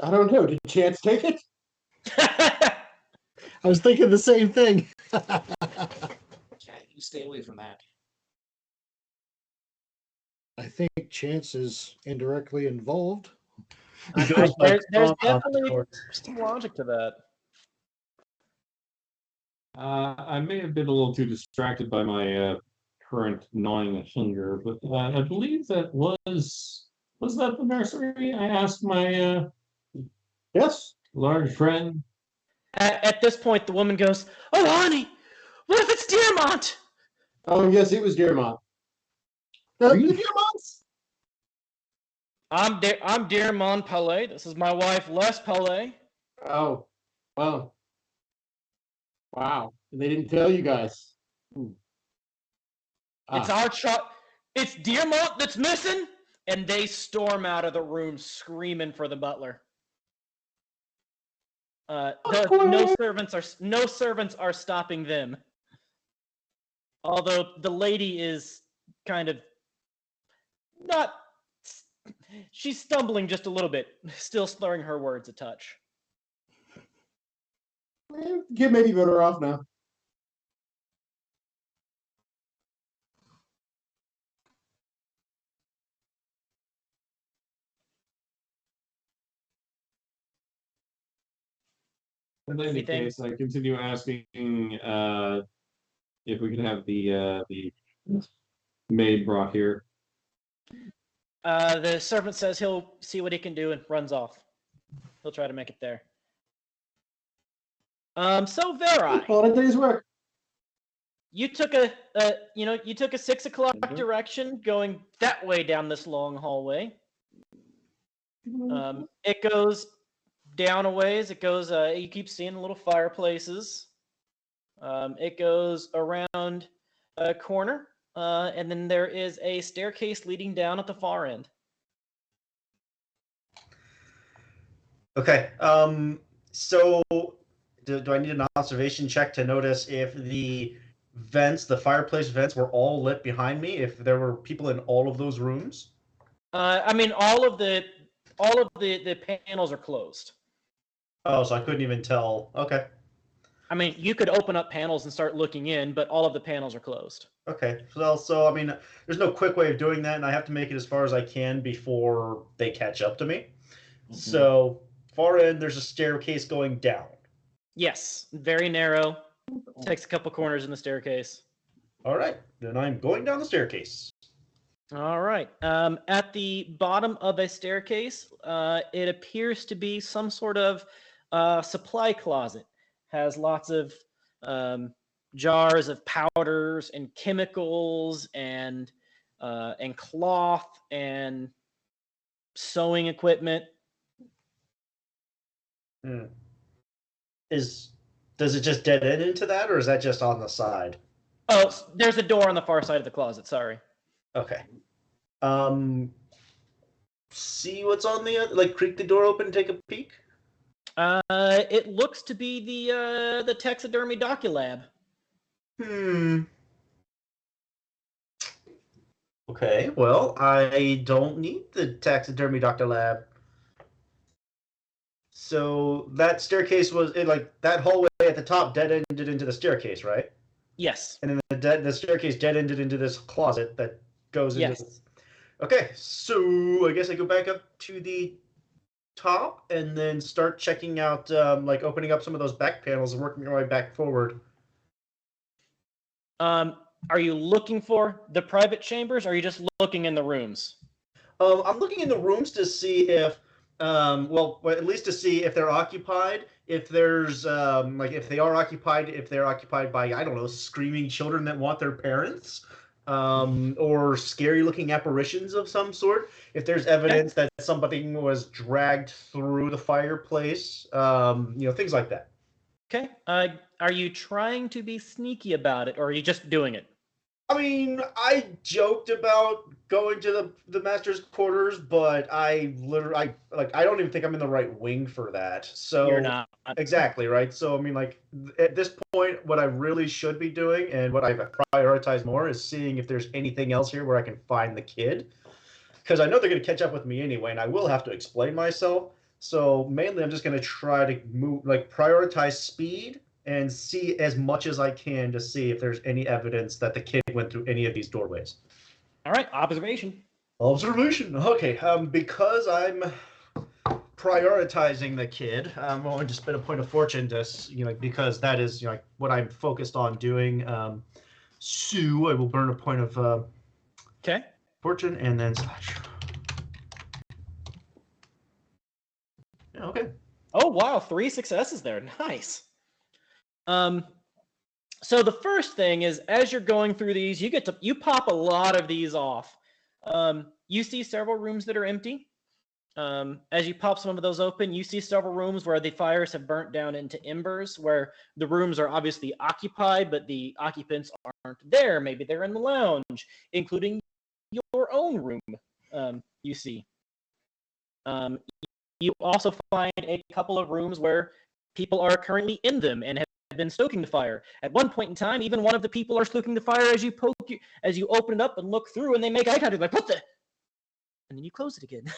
I don't know. Did Chance take it? I was thinking the same thing. Yeah, you stay away from that. I think Chance is indirectly involved. There's definitely some logic to that. I may have been a little too distracted by my current gnawing hunger, but I believe that was that the nursery? I asked my Yes. large friend. At this point, the woman goes, "Oh, honey, what if it's Dearmont?" Oh, yes, it was Dearmont. Are you Dearmonts? I'm Dearmont Palais. This is my wife, Les Palais. Oh, well. Wow. They didn't tell you guys. It's our child. It's Dearmont that's missing, and they storm out of the room screaming for the butler. No servants are stopping them. Although the lady is kind of not. She's stumbling just a little bit, still slurring her words a touch. Kid may be better off now. In any case, I continue asking if we can have the maid brought here. The servant says he'll see what he can do and runs off. He'll try to make it there. So Verai, All a day's work. you took a 6 o'clock direction going that way down this long hallway. It goes down a ways. It goes. You keep seeing little fireplaces. It goes around a corner, and then there is a staircase leading down at the far end. Okay. So do I need an observation check to notice if the fireplace vents were all lit behind me? If there were people in all of those rooms? I mean, all of the panels are closed. Oh, so I couldn't even tell. Okay. I mean, you could open up panels and start looking in, but all of the panels are closed. Okay. Well, so I mean, there's no quick way of doing that, and I have to make it as far as I can before they catch up to me. Mm-hmm. So far end, there's a staircase going down. Yes, very narrow. Takes a couple corners in the staircase. All right, then I'm going down the staircase. All right. At the bottom of a staircase, it appears to be some sort of supply closet. Has lots of jars of powders and chemicals and cloth and sewing equipment. Does it just dead end into that, or is that just on the side? Oh, there's a door on the far side of the closet. Sorry. Okay. See what's on the other, like creak the door open and take a peek? It looks to be the taxidermy doculab. Okay, well, I don't need the taxidermy doculab. So that staircase was that hallway at the top dead ended into the staircase, right? Yes. And then the staircase dead ended into this closet that goes into. Yes. Okay, so I guess I go back up to the top and then start checking out, opening up some of those back panels and working my way back forward. Are you looking for the private chambers, or are you just looking in the rooms? I'm looking in the rooms to see if, at least to see if they're occupied. If there's, if they are occupied, if they're occupied by, I don't know, screaming children that want their parents. Or scary-looking apparitions of some sort. If there's evidence that somebody was dragged through the fireplace, things like that. Okay. Are you trying to be sneaky about it, or are you just doing it? I mean, I joked about going to the master's quarters, but I don't even think I'm in the right wing for that. So you're not. Exactly, right? So, I mean, at this point, what I really should be doing and what I've prioritized more is seeing if there's anything else here where I can find the kid. Because I know they're going to catch up with me anyway, and I will have to explain myself. So, mainly, I'm just going to try to prioritize speed and see as much as I can to see if there's any evidence that the kid went through any of these doorways. All right, observation. Observation. Okay. Because I'm prioritizing the kid, I'm going to spend a point of fortune to, because that is, like what I'm focused on doing. So I will burn a point of Okay. fortune and then slash. Yeah, okay. Oh wow, 3 successes there. Nice. So the first thing is, as you're going through these, you pop a lot of these off. You see several rooms that are empty. As you pop some of those open, you see several rooms where the fires have burnt down into embers, where the rooms are obviously occupied, but the occupants aren't there. Maybe they're in the lounge, including your own room. You see. You also find a couple of rooms where people are currently in them and have been stoking the fire. At one point in time, even one of the people are stoking the fire as you open it up and look through, and they make eye contact, like, what the? And then you close it again.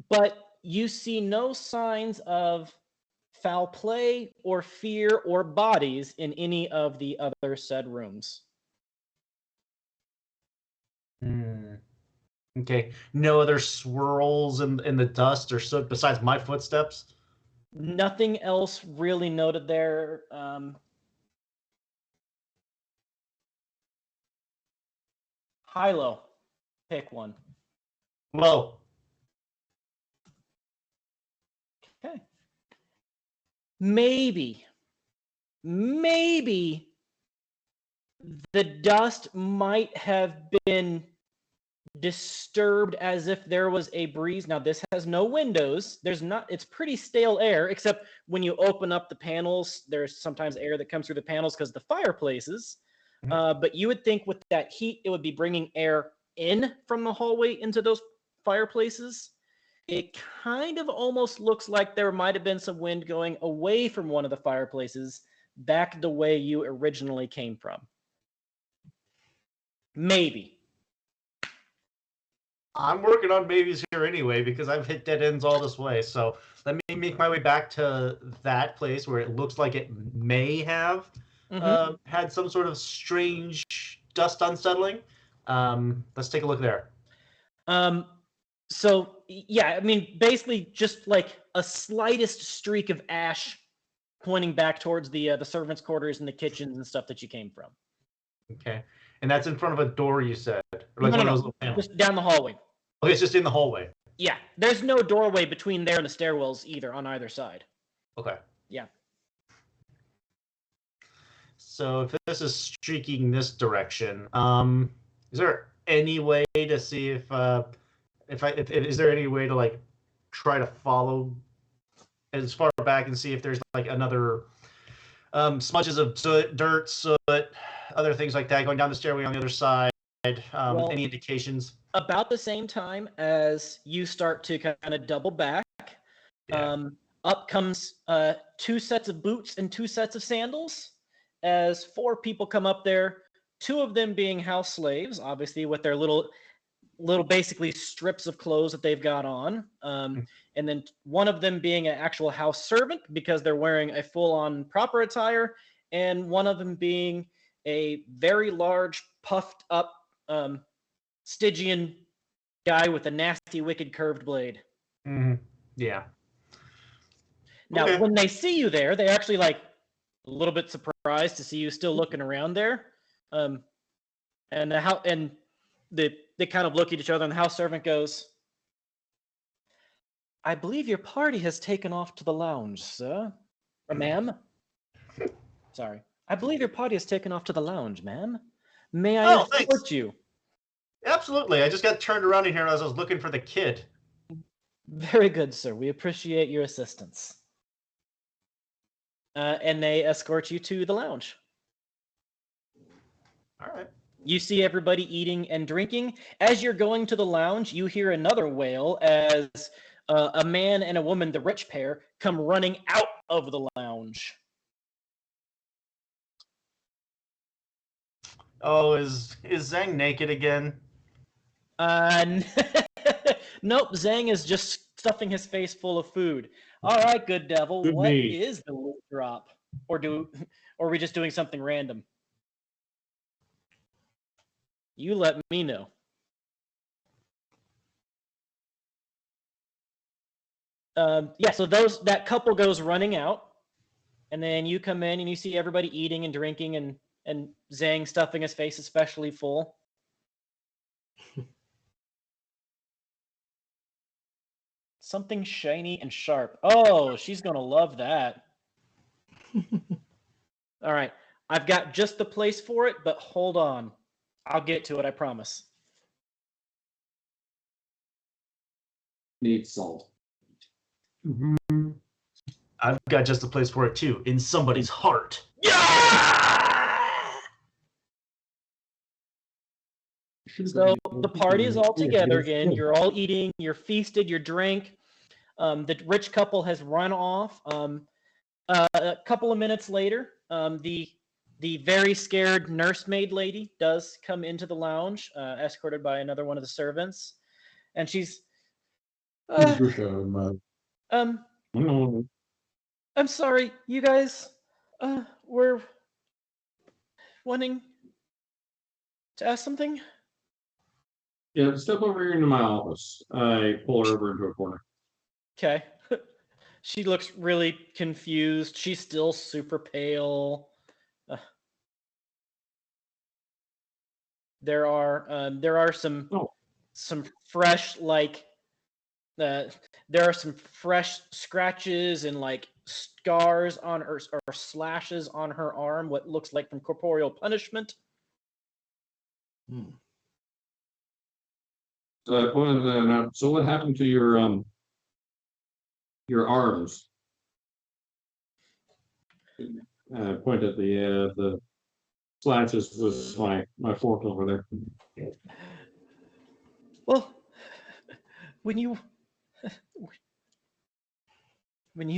But you see no signs of foul play or fear or bodies in any of the other said rooms. Okay. No other swirls in the dust or soot besides my footsteps? Nothing else really noted there. High-low. Pick one. Low. Okay. Maybe the dust might have been disturbed as if there was a breeze. Now this has no windows. It's pretty stale air, except when you open up the panels, there's sometimes air that comes through the panels because of the fireplaces. But you would think with that heat, it would be bringing air in from the hallway into those fireplaces. It kind of almost looks like there might have been some wind going away from one of the fireplaces back the way you originally came from. Maybe. I'm working on babies here anyway because I've hit dead ends all this way. So let me make my way back to that place where it looks like it may have had some sort of strange dust unsettling. Let's take a look there. So yeah, I mean, basically just like a slightest streak of ash pointing back towards the servants' quarters and the kitchens and stuff that you came from. Okay, and that's in front of a door, you said, or like No, one of those little panels. Just down the hallway. Okay, it's just in the hallway. Yeah, there's no doorway between there and the stairwells either on either side. Okay. Yeah. So if this is streaking this direction, is there any way to see if is there any way to like try to follow as far back and see if there's like another smudges of dirt, soot, other things like that going down the stairway on the other side? Well, any indications? About the same time as you start to kind of double back, up comes 2 sets of boots and 2 sets of sandals as 4 people come up there, 2 of them being house slaves, obviously with their little basically strips of clothes that they've got on, and then one of them being an actual house servant because they're wearing a full-on proper attire, and one of them being a very large puffed up Stygian guy with a nasty wicked curved blade. Yeah. Now when they see you there, they actually like a little bit surprised to see you still looking around there, and they kind of look at each other, and the house servant goes, "I believe your party has taken off to the lounge, sir. Or ma'am. Sorry. I believe your party has taken off to the lounge, ma'am. May I escort you?" Absolutely. I just got turned around in here as I was looking for the kid. Very good, sir. We appreciate your assistance. And they escort you to the lounge. All right. You see everybody eating and drinking. As you're going to the lounge, you hear another wail as a man and a woman, the rich pair, come running out of the lounge. Oh, is Zhang naked again? Nope, Zhang is just stuffing his face full of food. All right, good devil. Good What meat. is the loot drop? Or are we just doing something random? You let me know. Yeah, so that couple goes running out, and then you come in and you see everybody eating and drinking and Zhang stuffing his face especially full. Something shiny and sharp. Oh, she's gonna love that. All right, I've got just the place for it, but hold on. I'll get to it, I promise. Need salt. I've got just a place for it too, in somebody's heart. So the party is all together again. You're all eating, you're feasted, you're drank. The rich couple has run off. A couple of minutes later, the very scared nursemaid lady does come into the lounge, escorted by another one of the servants, and she's, I'm sorry, you guys, were wanting to ask something? Yeah, step over here into my office. I pull her over into a corner. Okay. She looks really confused. She's still super pale. There are some fresh there are some fresh scratches and like scars on her or slashes on her arm, what looks like from corporeal punishment. So what happened to your arms? Point at the slashes with my fork over there. Well, when you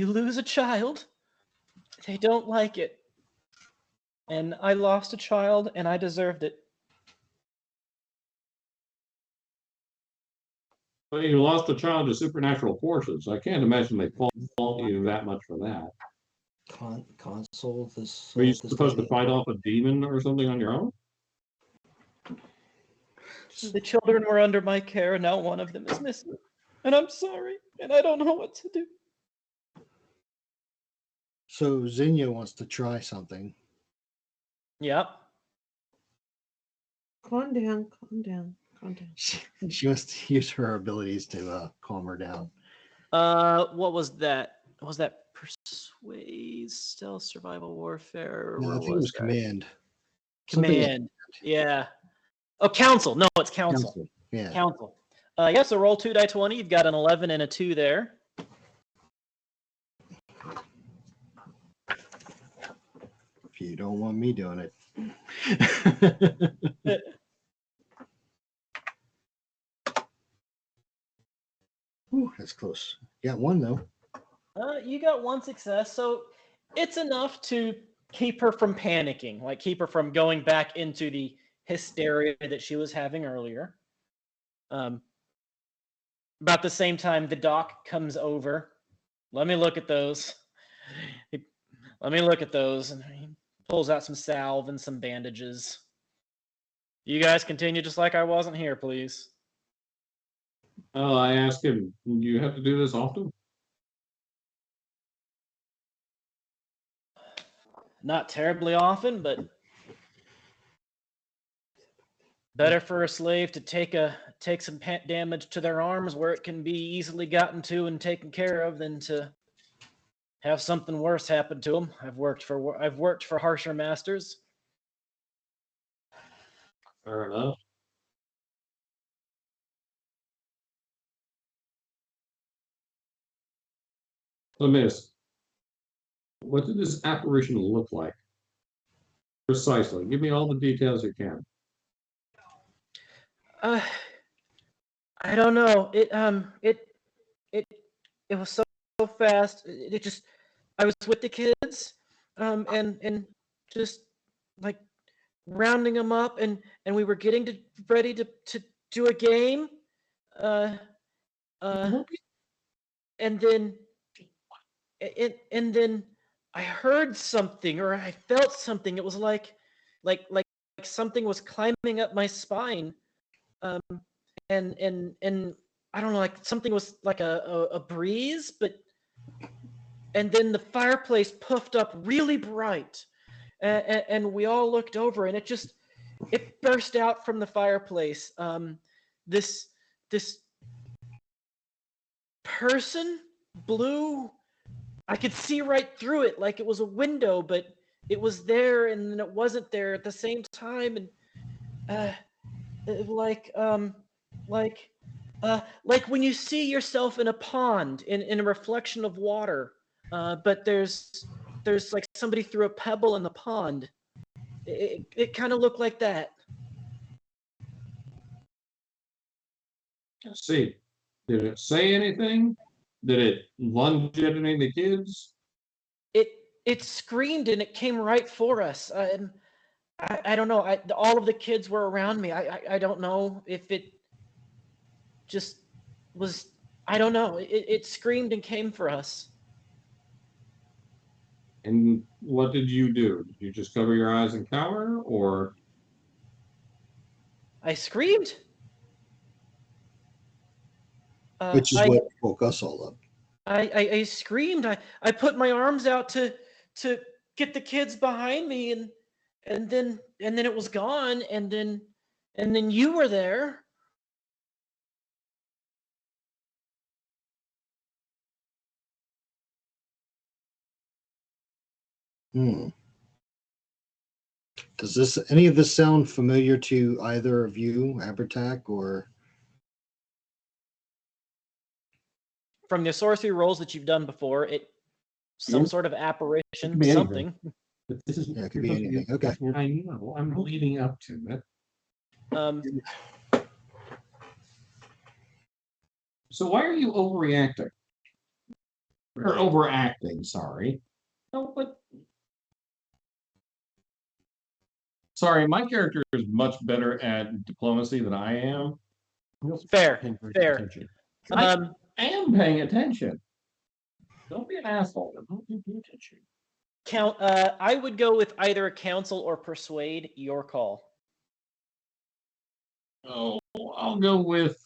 lose a child, they don't like it. And I lost a child, and I deserved it. Well, you lost a child to supernatural forces. I can't imagine they fault you that much for that. Console this. Were you supposed to fight off a demon or something on your own? The children were under my care, and now one of them is missing. And I'm sorry, and I don't know what to do. So Zinnia wants to try something. Yep. Calm down. She wants to use her abilities to calm her down. What was that? Was that persuade, stealth, survival, warfare? No, I think it was command. Command. Yeah. Oh, counsel. No, it's counsel. Yeah. Counsel. Yeah, so roll 2 die 20. You've got an 11 and a 2 there. If you don't want me doing it. Ooh, that's close. Got one though. You got one success, so it's enough to keep her from panicking, like keep her from going back into the hysteria that she was having earlier. About the same time, the doc comes over. Let me look at those. Let me look at those. And he pulls out some salve and some bandages. You guys continue just like I wasn't here, please. I asked him, do you have to do this often? Not terribly often, but better for a slave to take some damage to their arms where it can be easily gotten to and taken care of than to have something worse happen to them. I've worked for harsher masters. Fair enough. Let me ask, what did this apparition look like? Precisely. Give me all the details you can. I don't know. It was so fast. It just, I was with the kids, and just like rounding them up, and we were getting ready to do a game, and then I heard something or I felt something. It was like something was climbing up my spine, and I don't know, like something was like a breeze, and then the fireplace puffed up really bright, and we all looked over, and it burst out from the fireplace. This person, blue. I could see right through it like it was a window, but it was there and then it wasn't there at the same time, and like when you see yourself in a pond in a reflection of water, but there's like somebody threw a pebble in the pond. It kind of looked like that. Let's see. Did it say anything? Did it lunge at any of the kids? It screamed and it came right for us. I don't know. All of the kids were around me. I don't know if it just was. I don't know. It screamed and came for us. And what did you do? Did you just cover your eyes and cower, or? I screamed. Which is what woke us all up. I screamed. I put my arms out to get the kids behind me, and then it was gone, and then you were there. Does any of this sound familiar to either of you, Abertac, or? From the sorcery rolls that you've done before, some sort of apparition, something. But this is it could be anything. Okay. I know. I'm leading up to it. So why are you overreacting? Or overacting, sorry. No, but sorry, my character is much better at diplomacy than I am. Fair. I am paying attention. Don't be an asshole. Don't pay attention. I would go with either a counsel or persuade. Your call. Oh, I'll go with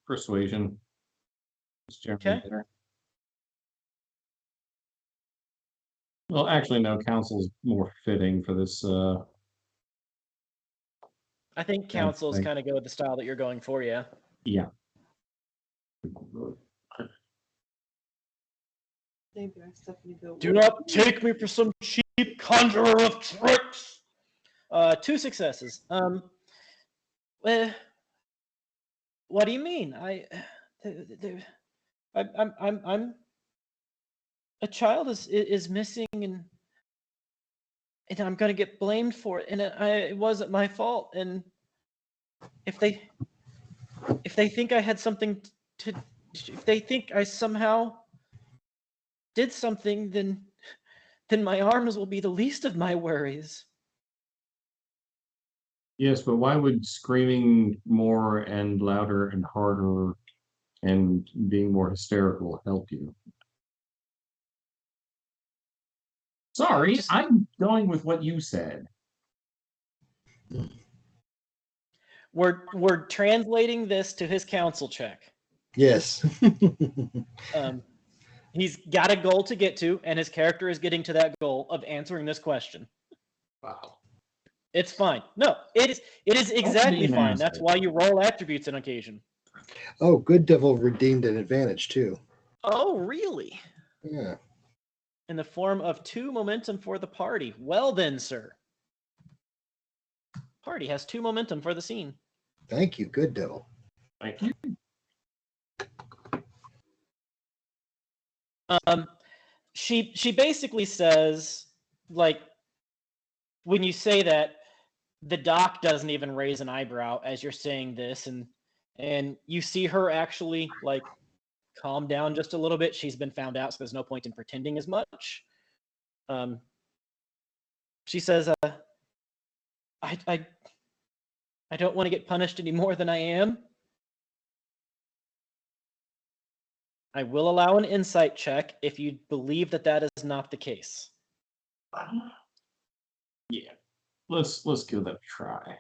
persuasion. Okay. Well, actually, no. Counsel's more fitting for this. I think counsels kind of go with the style that you're going for. Yeah. Yeah. Do not take me for some cheap conjurer of tricks. 2 successes. What do you mean? I'm a child is missing, and I'm gonna get blamed for it, and it wasn't my fault. And if they think I had something if they think I somehow did something, then my arms will be the least of my worries. Yes, but why would screaming more and louder and harder and being more hysterical help you? Sorry, I'm going with what you said. We're translating this to his counsel check. Yes. He's got a goal to get to, and his character is getting to that goal of answering this question. Wow. It's fine. No, it is exactly fine. That's why you roll attributes on occasion. Oh, Good Devil redeemed an advantage too. Oh, really? Yeah. In the form of 2 momentum for the party. Well then, sir. Party has 2 momentum for the scene. Thank you, Good Devil. Thank you. She basically says, like, when you say that, the doc doesn't even raise an eyebrow as you're saying this, and you see her actually like calm down just a little bit. She's been found out, so there's no point in pretending as much. She says, I don't want to get punished any more than I am. I will allow an insight check if you believe that is not the case. Yeah. let's give that a try.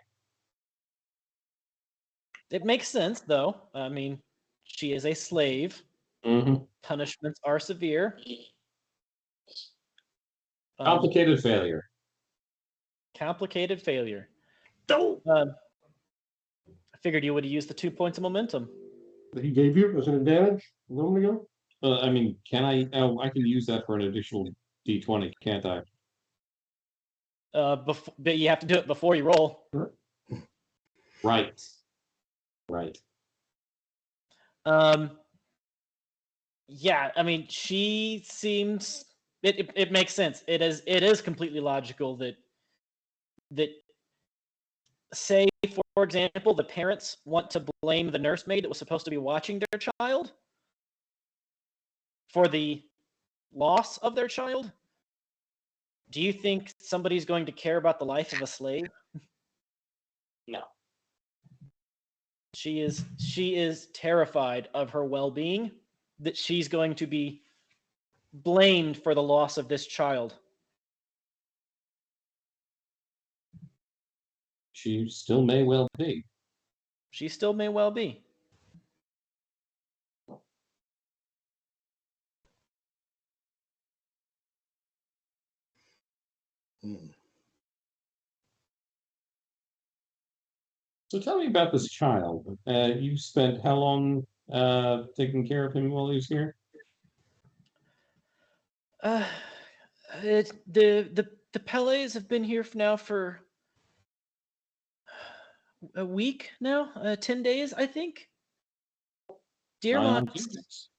It makes sense, though. I mean, she is a slave. Mm-hmm. Punishments are severe. Complicated failure. Complicated failure. Don't. I figured you would have used the 2 points of momentum. That he gave you as an advantage a moment ago. I mean, can I? Oh, I can use that for an additional D20, can't I? But you have to do it before you roll. Right. Right. Yeah, I mean, she seems it makes sense. It is completely logical that say, for example, the parents want to blame the nursemaid that was supposed to be watching their child for the loss of their child. Do you think somebody's going to care about the life of a slave? No. She is terrified of her well-being, that she's going to be blamed for the loss of this child. She still may well be. She still may well be. Hmm. So tell me about this child. You spent how long taking care of him while he was here? The Pelés have been here now for a week now, 10 days, I think. Dearmont's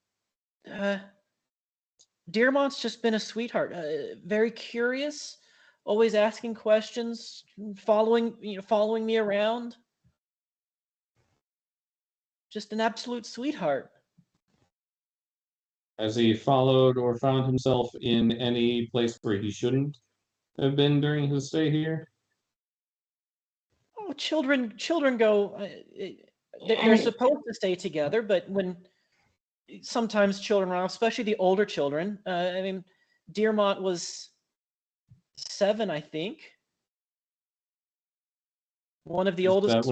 just been a sweetheart, very curious, always asking questions, following me around. Just an absolute sweetheart. Has he followed or found himself in any place where he shouldn't have been during his stay here? Oh, children go. They're supposed to stay together, but when sometimes children run off, especially the older children. I mean, Dearmont was 7, I think. One of the oldest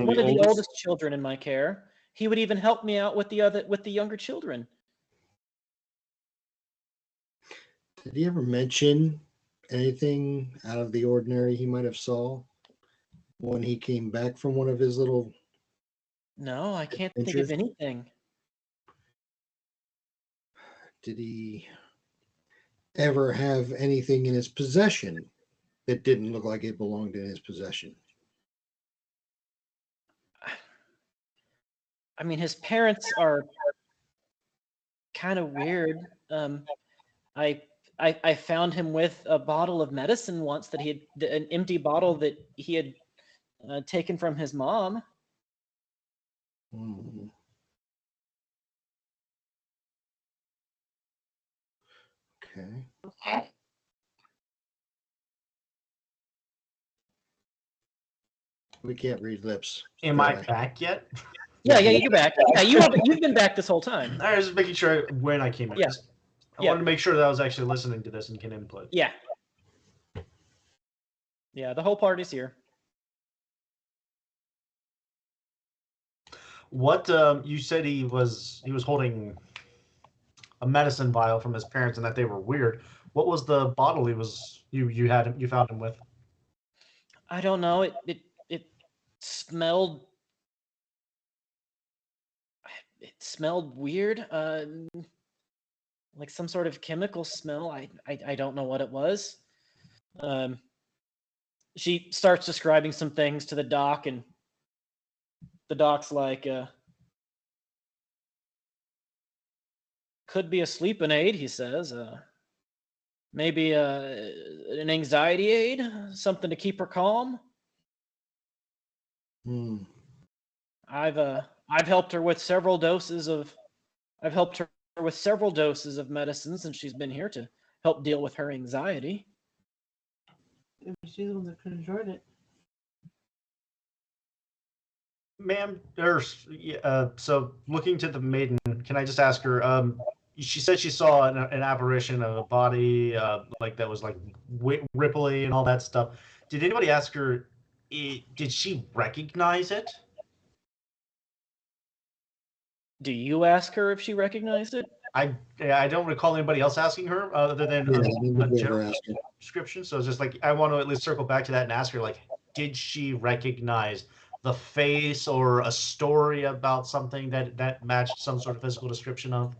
children in my care. He would even help me out with the younger children. Did he ever mention anything out of the ordinary he might have saw when he came back from one of his little? No, I can't think of anything. Did he ever have anything in his possession that didn't look like it belonged in his possession? I mean, his parents are kind of weird. I found him with a bottle of medicine once that an empty bottle that he had taken from his mom. Hmm. Okay. We can't read lips. Am I back yet? Yeah, you're back. Yeah, you've been back this whole time. I was just making sure when I came in. Yeah. I wanted to make sure that I was actually listening to this and can input. Yeah. Yeah, the whole party's here. What you said he was holding a medicine vial from his parents and that they were weird. What was the bottle you found him with? I don't know. It smelled. It smelled weird. Like some sort of chemical smell. I don't know what it was. She starts describing some things to the doc, and the doc's like, could be a sleeping aid, he says. Maybe an anxiety aid, something to keep her calm. Hmm. I've helped her with several doses of medicine since she's been here to help deal with her anxiety. She's the one that conjured it. Ma'am, so looking to the maiden, can I just ask her? She said she saw an apparition of a body, like that was like ripply and all that stuff. Did anybody ask her? Did she recognize it? Do you ask her if she recognized it? I don't recall anybody else asking her other than Yeah, a never general asked her. description. So it's just like I want to at least circle back to that and ask her, like, did she recognize the face or a story about something that matched some sort of physical description of?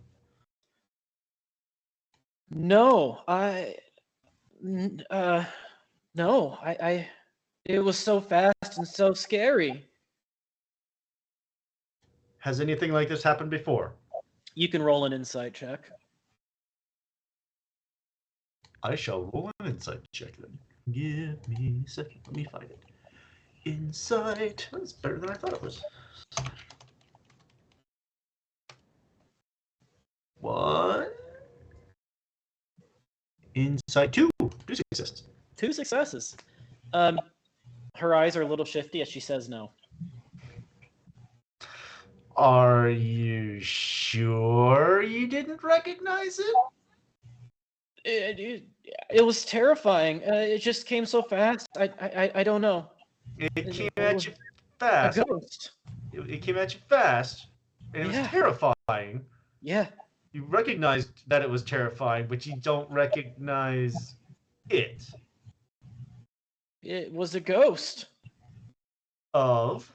No, no, it was so fast and so scary. Has anything like this happened before? You can roll an insight check. I shall roll an insight check then. Give me a second. Let me find it. Insight. That's better than I thought it was. 1. Insight 2. 2 successes. 2 successes. Her eyes are a little shifty as she says no. Are you sure you didn't recognize it? It was terrifying. It just came so fast. I don't know. It came at you fast. A ghost. It came at you fast, and it was terrifying. Yeah. You recognized that it was terrifying, but you don't recognize it. It was a ghost. Of?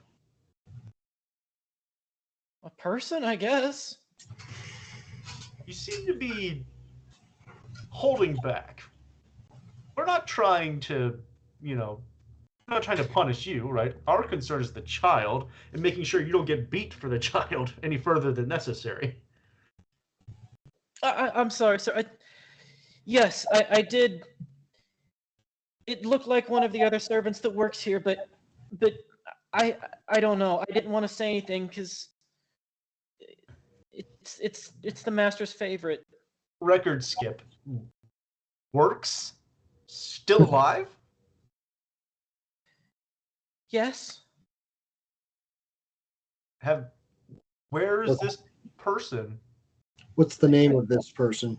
A person, I guess. You seem to be holding back. We're not trying to, we're not trying to punish you, right? Our concern is the child and making sure you don't get beat for the child any further than necessary. I'm sorry, sir. Yes, I did. It looked like one of the other servants that works here, but I don't know. I didn't want to say anything because it's the master's favorite. Record skip. Works? Still alive? Yes. Where is this person? What's the name of this person?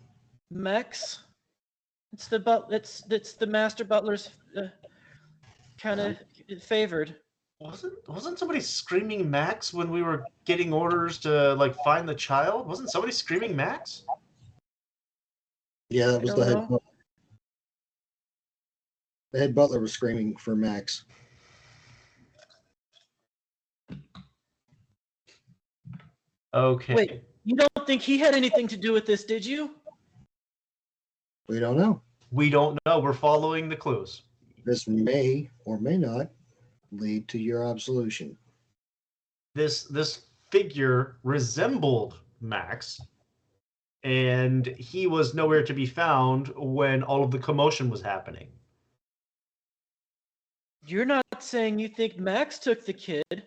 Mex. It's the master butler's kind of favored. Wasn't somebody screaming Max when we were getting orders to find the child? Wasn't somebody screaming Max? Yeah, that was the head know. butler. The head butler was screaming for Max. Okay. Wait, you don't think he had anything to do with this, did you? We don't know. We don't know. We're following the clues. This may or may not lead to your absolution. This figure resembled Max, and he was nowhere to be found when all of the commotion was happening. You're not saying you think Max took the kid.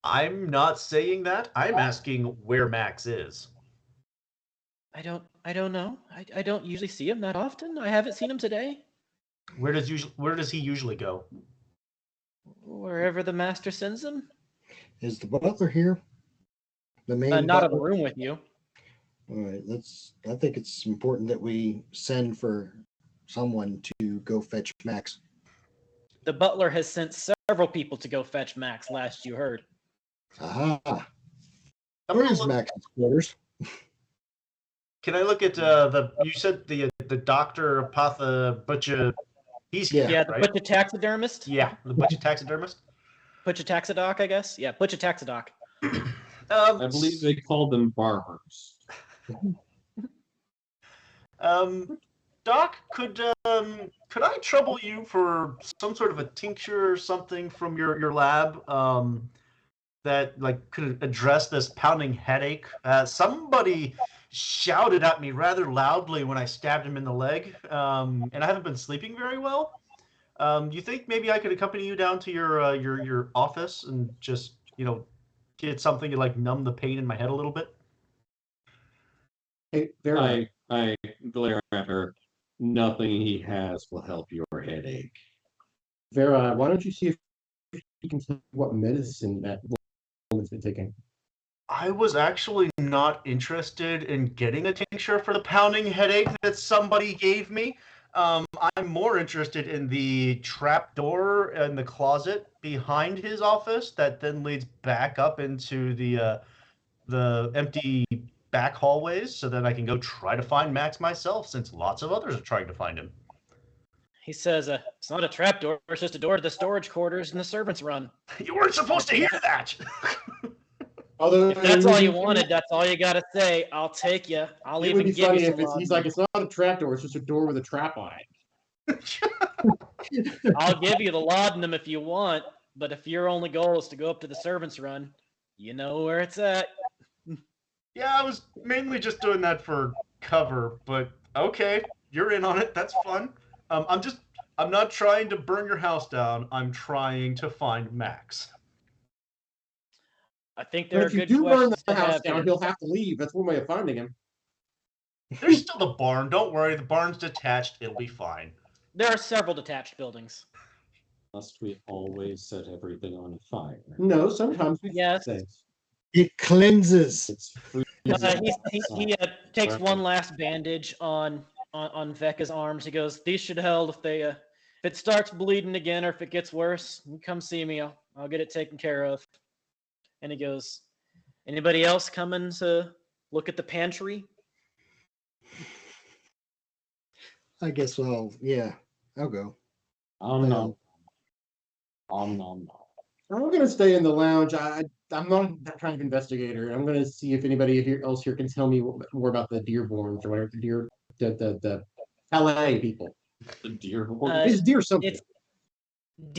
I'm not saying that. I'm asking where Max is. I don't know. I don't usually see him that often. I haven't seen him today. Where does he usually go? Wherever the master sends him. Is the butler here? The main Not in butler? the room with you. All right, I think it's important that we send for someone to go fetch Max. The butler has sent several people to go fetch Max, last you heard. Aha. Where is Max's quarters? Can I look at you said the doctor Patha Butcher? He's here, Yeah, the right? butcher taxidermist. Yeah, the Butcher taxidermist. Butcher taxidoc, I guess. Yeah, butcher taxidoc. I believe they called them barbers. Doc, could I trouble you for some sort of a tincture or something from your lab that could address this pounding headache? Somebody shouted at me rather loudly when I stabbed him in the leg, and I haven't been sleeping very well. Do you think maybe I could accompany you down to your office and just get something to numb the pain in my head a little bit? Hey, Vera, I glare at her. Nothing he has will help your headache. Vera, why don't you see if you can tell what medicine that woman's been taking? I was actually not interested in getting a tincture for the pounding headache that somebody gave me. I I'm more interested in the trap door in the closet behind his office that then leads back up into the empty back hallways, so that I can go try to find Max myself, since lots of others are trying to find him. He says, it's not a trapdoor, it's just a door to the storage quarters and the servants' run. You weren't supposed to hear that! Although If that's all you wanted, that's all you gotta say. I'll take you. I'll it would even be give funny you if some he's like, laudanum. it's not a trapdoor, it's just a door with a trap on it. I'll give you the laudanum if you want, but if your only goal is to go up to the servants' run, you know where it's at. Yeah, I was mainly just doing that for cover, but okay, you're in on it. That's fun. I'm not trying to burn your house down. I'm trying to find Max. I think But there are if you good do burn questions the to house have down, here. he'll have to leave. That's one way of finding him. There's still the barn. Don't worry. The barn's detached. It'll be fine. There are several detached buildings. Must we always set everything on fire? No, sometimes we Yes. things. It cleanses. It's freezing He takes outside. one last bandage on Vecca's arms. He goes, "These should hold if it starts bleeding again or if it gets worse. You come see me. I'll get it taken care of." And he goes, "Anybody else coming to look at the pantry?" I guess yeah, I'll go. Nom. Nom. I'm going to stay in the lounge. I'm not that kind of investigator. I'm going to see if anybody else here can tell me more about the Dearborns or whatever. The Palais people. The deer It's deer something. It's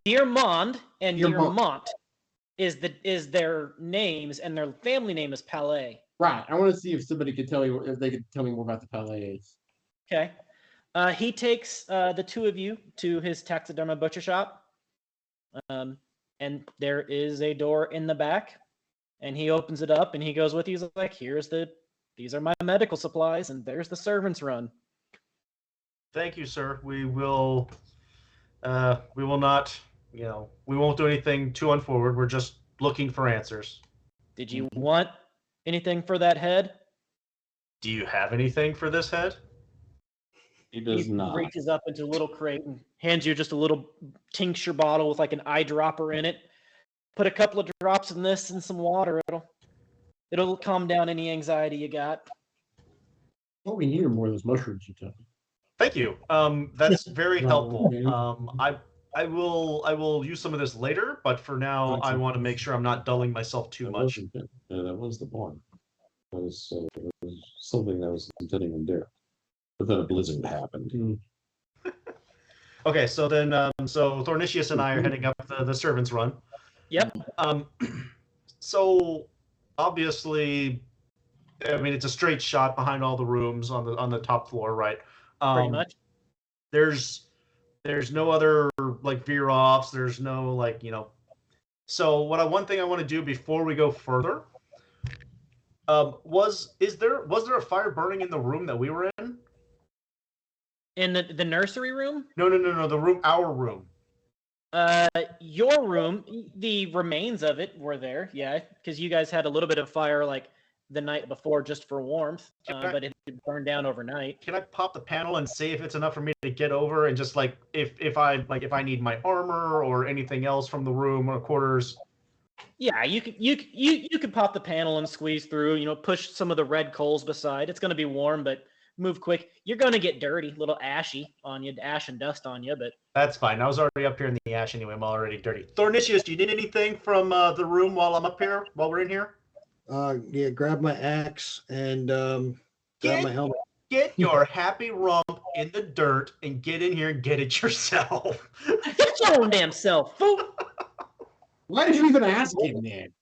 Dearmond and Dearmont. Dearmont is their names, and their family name is Palais. Right. I want to see if somebody could tell me if they could tell me more about the Palais. Okay. He takes the two of you to his taxidermy butcher shop. And there is a door in the back, and he opens it up and he goes with you. He's like, these are my medical supplies, and there's the servants' run. Thank you, sir. We will not, we won't do anything too unforward. We're just looking for answers. Did you want anything for that head? Do you have anything for this head? He does not. Reaches up into a little crate and hands you just a little tincture bottle with like an eyedropper in it. Put a couple of drops in this and some water. It'll calm down any anxiety you got. What we need are more of those mushrooms you tell me. Thank you. That's very helpful. Okay. I will use some of this later, but for now, I want to make sure I'm not dulling myself too much. That was the barn. It was something that was intending to do. But then a blizzard happened. Okay, so then, so Thornicius and I are heading up the servants' run. Yep. So obviously, I mean, it's a straight shot behind all the rooms on the top floor, right? Pretty much. There's no other like veer offs. There's no So one thing I want to do before we go further, was there a fire burning in the room that we were in? In the nursery room? No, the room, our room. Your room, the remains of it were there, yeah, because you guys had a little bit of fire like the night before just for warmth, but it burned down overnight. Can I pop the panel and see if it's enough for me to get over, and just like if I need my armor or anything else from the room or quarters? Yeah, you could pop the panel and squeeze through. Push some of the red coals beside. It's gonna be warm, but move quick. You're gonna get dirty, a little ashy on you, ash and dust on you, but That's fine. I was already up here in the ash anyway. I'm already dirty. Thornicius, do you need anything from the room while I'm up here, while we're in here? Yeah, grab my axe and grab my helmet. Get your happy rump in the dirt and get in here and get it yourself. get your own damn self, fool. Why did you even ask him then?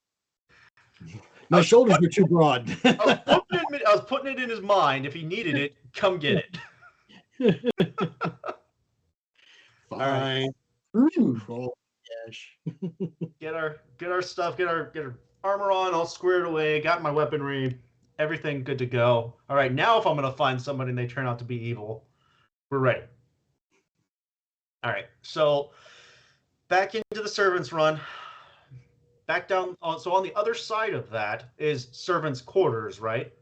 My shoulders were too broad. I was putting it in his mind. If he needed it, come get it. Fine. Ooh. Cash. Get our stuff, get our armor on, all squared away, got my weaponry, everything good to go. All right, now if I'm gonna find somebody and they turn out to be evil, we're ready. All right, so back into the servants' run. Back down. So on the other side of that is servants' quarters, right?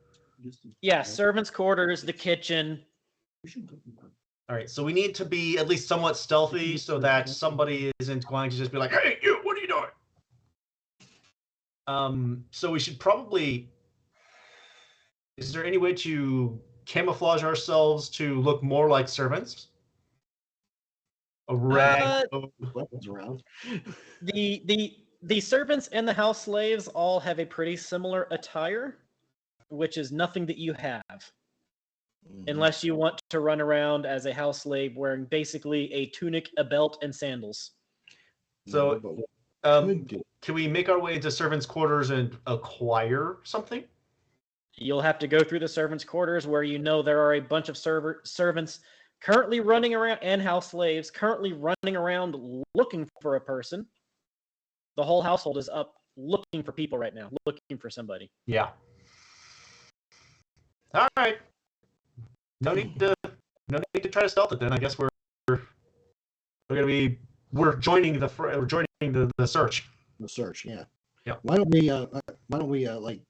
Yeah, servants' quarters, the kitchen. All right, so we need to be at least somewhat stealthy so that somebody isn't going to just be like, "Hey, you! What are you doing?" So we should probably. Is there any way to camouflage ourselves to look more like servants? A rag. Weapons around. The servants and the house slaves all have a pretty similar attire, which is nothing that you have. Unless you want to run around as a house slave wearing basically a tunic, a belt, and sandals. So, can we make our way into servants' quarters and acquire something? You'll have to go through the servants' quarters where you know there are a bunch of servants currently running around and house slaves currently running around looking for a person. The whole household is up looking for people right now, looking for somebody. Yeah. All right. No need to try to stealth it then. I guess we're joining the search. The search, yeah. Yeah. Why don't we like,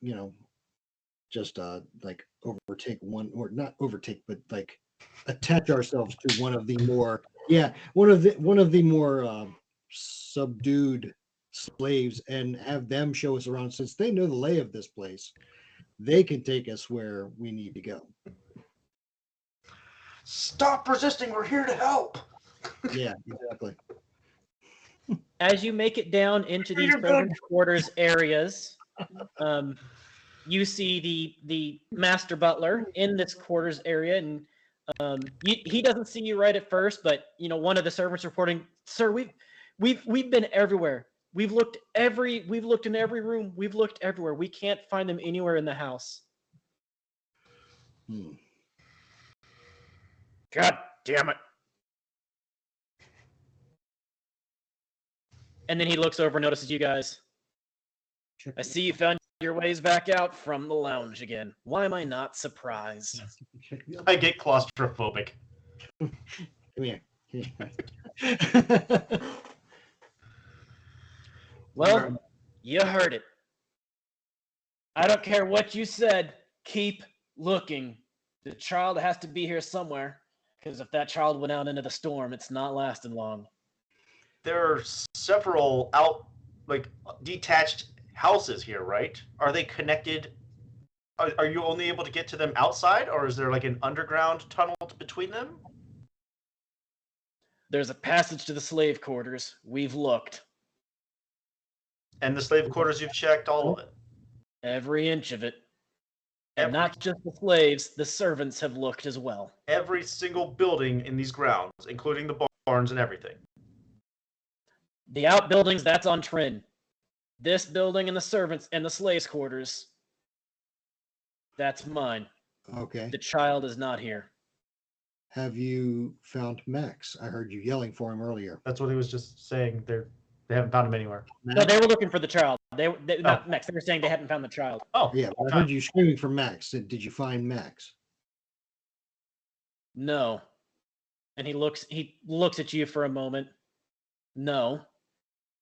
just like overtake one, or not overtake, but like attach ourselves to one of the more subdued slaves and have them show us around, since they know the lay of this place. They can take us where we need to go. Stop resisting. We're here to help. Yeah, exactly. As you make it down into these servants' quarters areas, you see the master butler in this quarters area, and he doesn't see you right at first, but one of the servants reporting, "Sir, we've been everywhere. We've looked in every room. We've looked everywhere. We can't find them anywhere in the house." God damn it. And then he looks over and notices you guys. "I see you found your ways back out from the lounge again. Why am I not surprised?" I get claustrophobic. Come here. Well, you heard it. I don't care what you said. Keep looking. The child has to be here somewhere, because if that child went out into the storm, it's not lasting long. There are several detached houses here, right? Are they connected? Are you only able to get to them outside, or is there like an underground tunnel between them? There's a passage to the slave quarters. We've looked. And the slave quarters, you've checked all of it? Every inch of it. And not just the slaves, the servants have looked as well. Every single building in these grounds, including the barns and everything. The outbuildings, that's on Trin. This building and the servants and the slaves' quarters, that's mine. Okay. The child is not here. Have you found Max? I heard you yelling for him earlier. That's what he was just saying. They haven't found him anywhere. No, they were looking for the child. Not Max. They were saying they hadn't found the child. Oh, yeah. I heard you screaming for Max. Did you find Max? No. And he looks at you for a moment. No.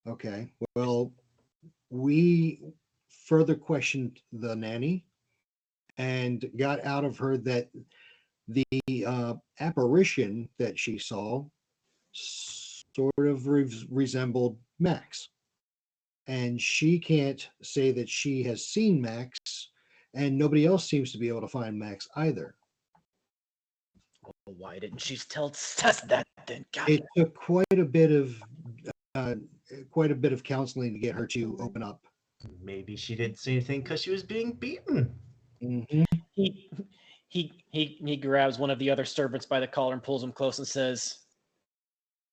Okay. Well, we further questioned the nanny and got out of her that the apparition that she saw sort of resembled Max. And she can't say that she has seen Max, and nobody else seems to be able to find Max either. Well, why didn't she tell us that then? God. It took quite a bit of counseling to get her to open up. Maybe she didn't say anything because she was being beaten. Mm-hmm. He grabs one of the other servants by the collar and pulls him close and says,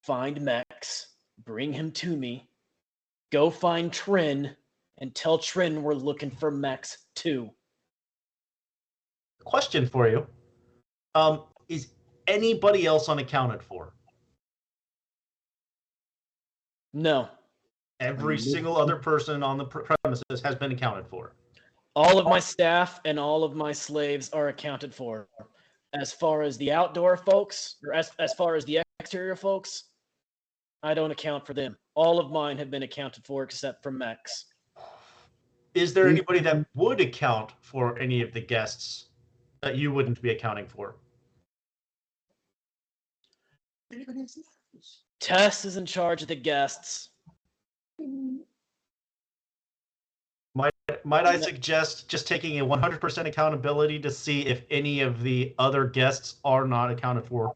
"Find Max, bring him to me. Go find Trin, and tell Trin we're looking for Max too." Question for you. Is anybody else unaccounted for? No. Every single other person on the premises has been accounted for. All of my staff and all of my slaves are accounted for. As far as the outdoor folks, or as far as the exterior folks, I don't account for them. All of mine have been accounted for except for Max. Is there anybody that would account for any of the guests that you wouldn't be accounting for? Tess is in charge of the guests. Might I suggest just taking a 100% accountability to see if any of the other guests are not accounted for?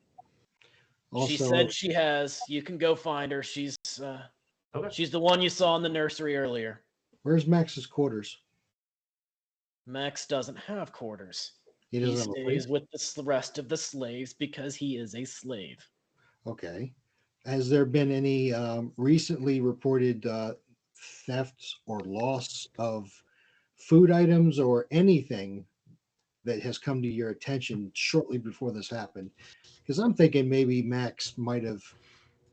Also, She said she has. You can go find her. She's Okay. she's the one you saw in the nursery earlier. where's Max's quarters? Max doesn't have quarters. He He doesn't have a place? stays with the rest of the slaves because he is a slave. Okay. Has there been any recently reported thefts or loss of food items or anything that has come to your attention shortly before this happened? Because I'm thinking maybe Max might have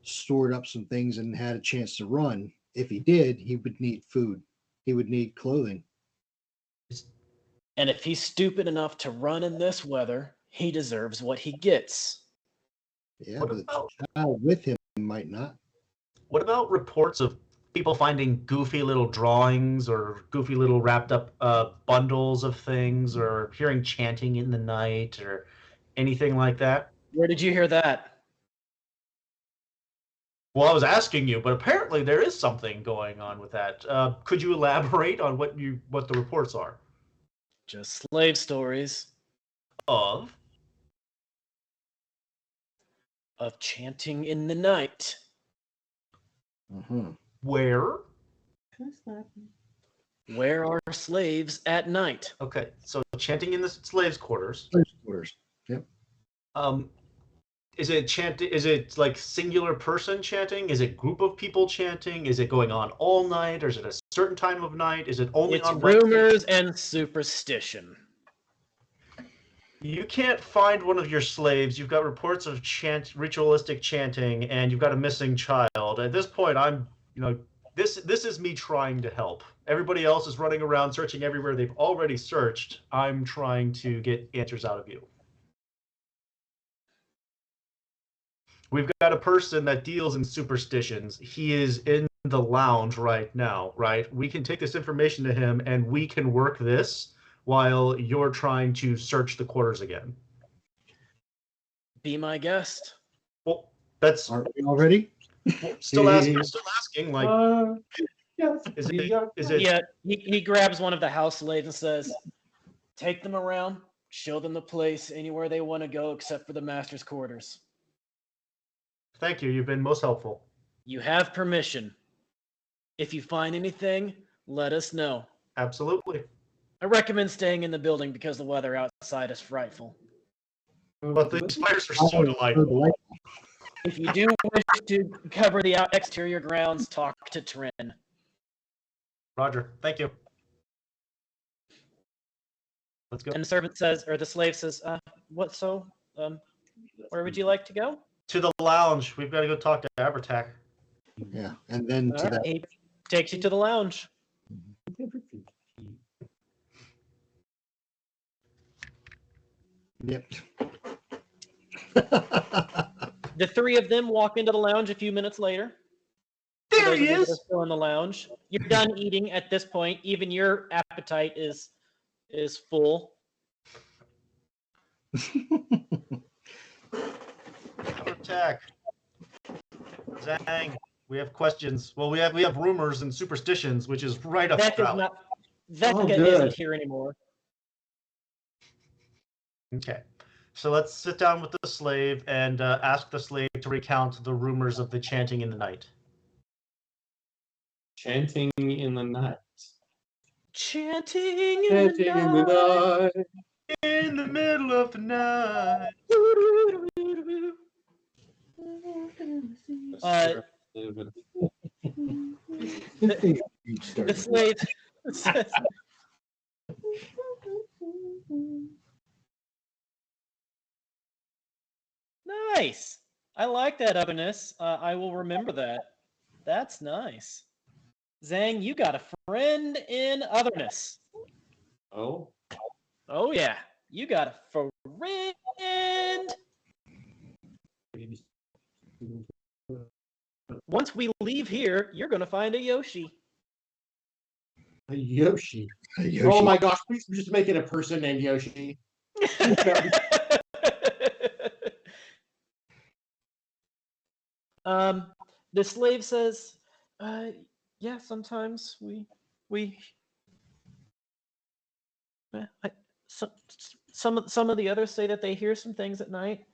stored up some things and had a chance to run. If he did, he would need food. He would need clothing. And if he's stupid enough to run in this weather, he deserves what he gets. Yeah, What but the about- child with him might not. What about reports of people finding goofy little drawings or goofy little wrapped up bundles of things, or hearing chanting in the night or anything like that? Where did you hear that? Well, I was asking you, but apparently there is something going on with that. Could you elaborate on what the reports are Just slave stories of? of chanting in the night. Where? Can I slap him? Where are slaves at night? Okay, so chanting in the slaves' quarters. Quarters. Yep. Is it like singular person chanting? Is it group of people chanting? Is it going on all night, or is it a certain time of night? Is it only It's on Wednesdays? rumors and superstition. You can't find one of your slaves. You've got reports of ritualistic chanting, and you've got a missing child. At this point, this is me trying to help. Everybody else is running around searching everywhere they've already searched. I'm trying to get answers out of you. We've got a person that deals in superstitions. He is in the lounge right now, right? We can take this information to him, and we can work this while you're trying to search the quarters again. Be my guest. Well, that's Aren't we already? still asking. Like, Yes. is it? Yeah, he grabs one of the house slaves and says, "Take them around, show them the place, anywhere they want to go except for the master's quarters. Thank you. You've been most helpful. You have permission. If you find anything, let us know. Absolutely. I recommend staying in the building because the weather outside is frightful. But the spiders are so delightful. If you do wish to cover the exterior grounds, talk to Trin." Roger. Thank you. Let's go And the servant says, or the slave says, "What so? Where would you like to go?" to the lounge. We've got to go talk to Abertac. Yeah, and then All to right, that. he takes you to the lounge. Yep. The three of them walk into the lounge a few minutes later. For There those he of you that is. are still in the lounge. You're done eating at this point. Even your appetite is full. Abertac. Zang. We have questions. Well, we have rumors and superstitions, which is right up Vecca's our alley. not. Vecca Oh, isn't good. here anymore. Okay. So let's sit down with the slave and ask the slave to recount the rumors of the chanting in the night. Chanting in the night. Chanting in Chanting in the the night. In the middle of the night. The slave says, "Nice. I like that, Ebenus. I will remember that. That's nice. Zang, you got a friend in otherness. Oh. Oh yeah, you got a friend. Once we leave here, you're gonna find a Yoshi." A Yoshi. Yoshi. Oh my gosh, please just make it a person named Yoshi. The slave says, yeah, sometimes we some of the others say that they hear some things at night.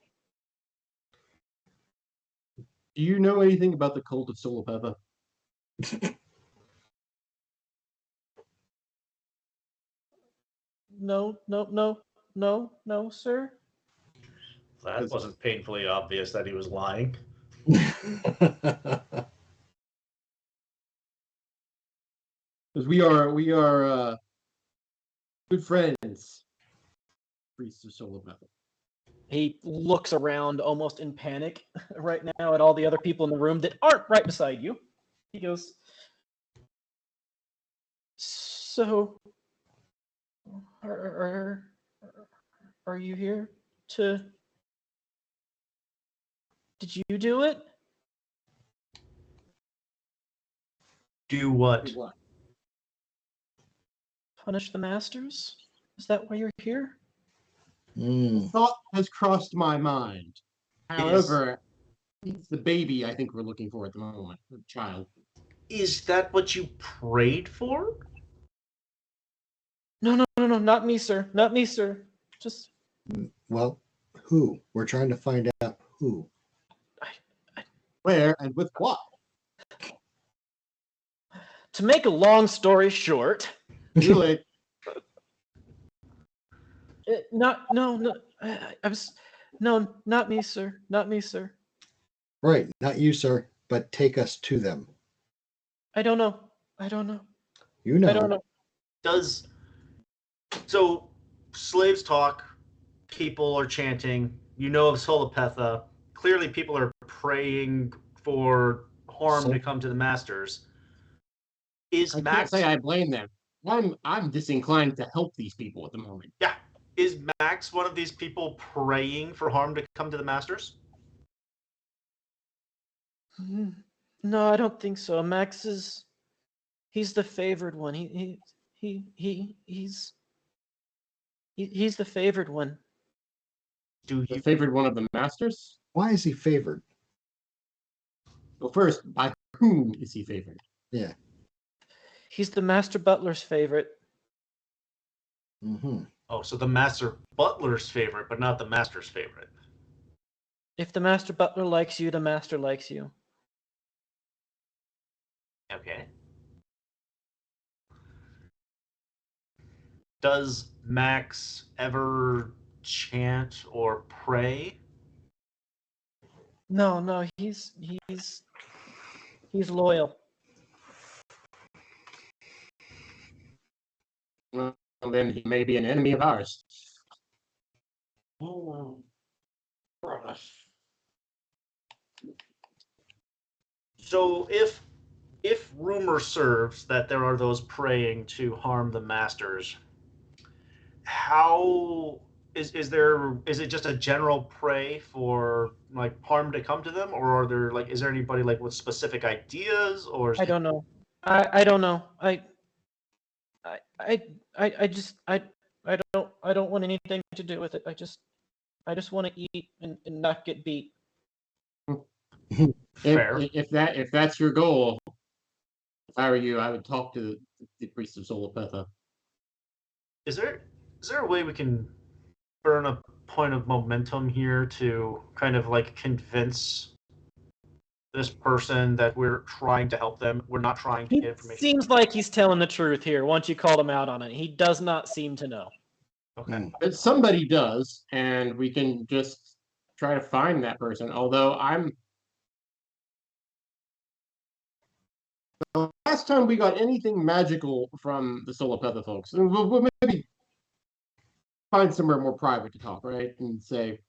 Do you know anything about the cult of Solopeva? No, sir. That wasn't painfully obvious that he was lying. Because we are good friends. Priests of Solopeva. He looks around almost in panic right now at all the other people in the room that aren't right beside you. He goes, so are you here to... Did you do it? Do what? Do what? Punish the masters? Is that why you're here? Thought has crossed my mind. However, it's the baby I think we're looking for at the moment. The child. Is that what you prayed for? No, not me, sir. Not me, sir. Just... Well, who? We're trying to find out who. Where and with what? To make a long story short... Really? Not me, sir. Not me, sir. Right, not you, sir, but take us to them. I don't know. You know. I don't know. So slaves talk, people are chanting, you know of Solopetha. Clearly people are praying for harm to come to the masters. Is I Max can't say I blame them. I'm disinclined to help these people at the moment. Yeah. Is Max one of these people praying for harm to come to the masters? No, I don't think so. Max he's the favored one. He's the favored one. The favored one of the masters? Why is he favored? Well, first, by whom is he favored? Yeah. He's the master butler's favorite. Mm-hmm. Oh, so the master butler's favorite, but not the master's favorite. If the master butler likes you, the master likes you. Okay. Does Max ever chant or pray? No, he's loyal. Well, then he may be an enemy of ours. So if rumor serves that there are those praying to harm the masters, how is it just a general pray for like harm to come to them, or are there is there anybody like with specific ideas, or I don't know. I don't know. I don't want anything to do with it. I just want to eat and not get beat. Fair. If that's your goal, if I were you, I would talk to the priest of Solopetha. Is there a way we can earn a point of momentum here to kind of like convince this person that we're trying to help them? We're not trying to get information. Seems like he's telling the truth here once you called him out on it. He does not seem to know. Okay. But somebody does, and we can just try to find that person. Although the last time we got anything magical from the Solopetha folks, and we'll maybe find somewhere more private to talk, right? And say,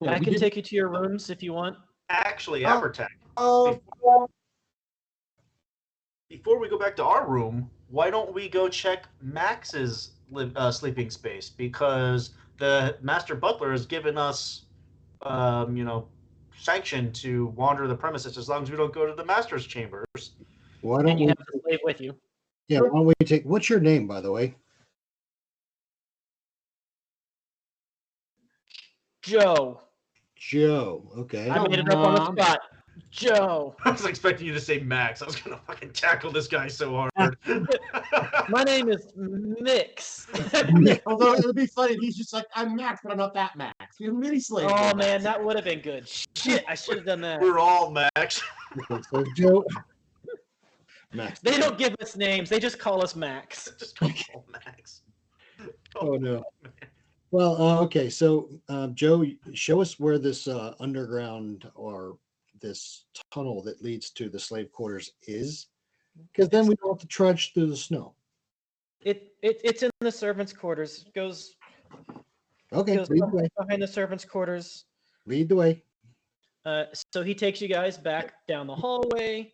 I can take you to your rooms if you want. Actually, Abertac, before we go back to our room, why don't we go check Max's sleeping space? Because the master butler has given us, sanction to wander the premises as long as we don't go to the master's chambers. Why don't And you we have the slave with you. Yeah, why don't we take what's your name, by the way? Joe. Joe. Okay. I made it up on the spot. Joe. I was expecting you to say Max. I was gonna fucking tackle this guy so hard. My name is Mix. Although it would be funny if he's just like, I'm Max, but I'm not that Max. You're mini slave. Oh man, that would have been good. Shit, I should have done that. We're all Max. So Joe, Max. They don't give us names. They just call us Max. Just call Max. Oh no. Well, okay. So, Joe, show us where this underground or this tunnel that leads to the slave quarters is, because then we don't have to trudge through the snow. It's in the servants' quarters. Goes Okay, lead the way. behind the servants' quarters. Lead the way. So he takes you guys back down the hallway,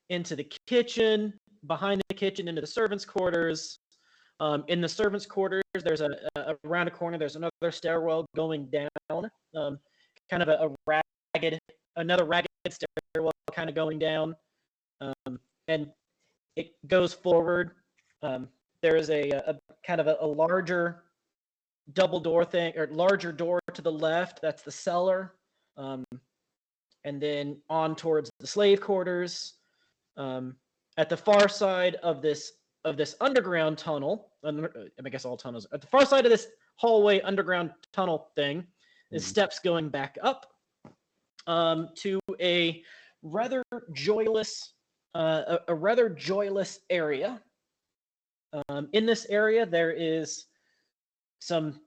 into the kitchen, behind the kitchen, into the servants' quarters. In the servants' quarters, there's around a corner. There's another stairwell going down. Kind of another ragged stairwell, kind of going down, and it goes forward. There is a kind of a larger double door thing, or larger door to the left. That's the cellar. And then on towards the slave quarters. At the far side of this underground tunnel, I guess all tunnels. At the far side of this hallway underground tunnel thing is steps going back up to a rather joyless area. In this area, there is some.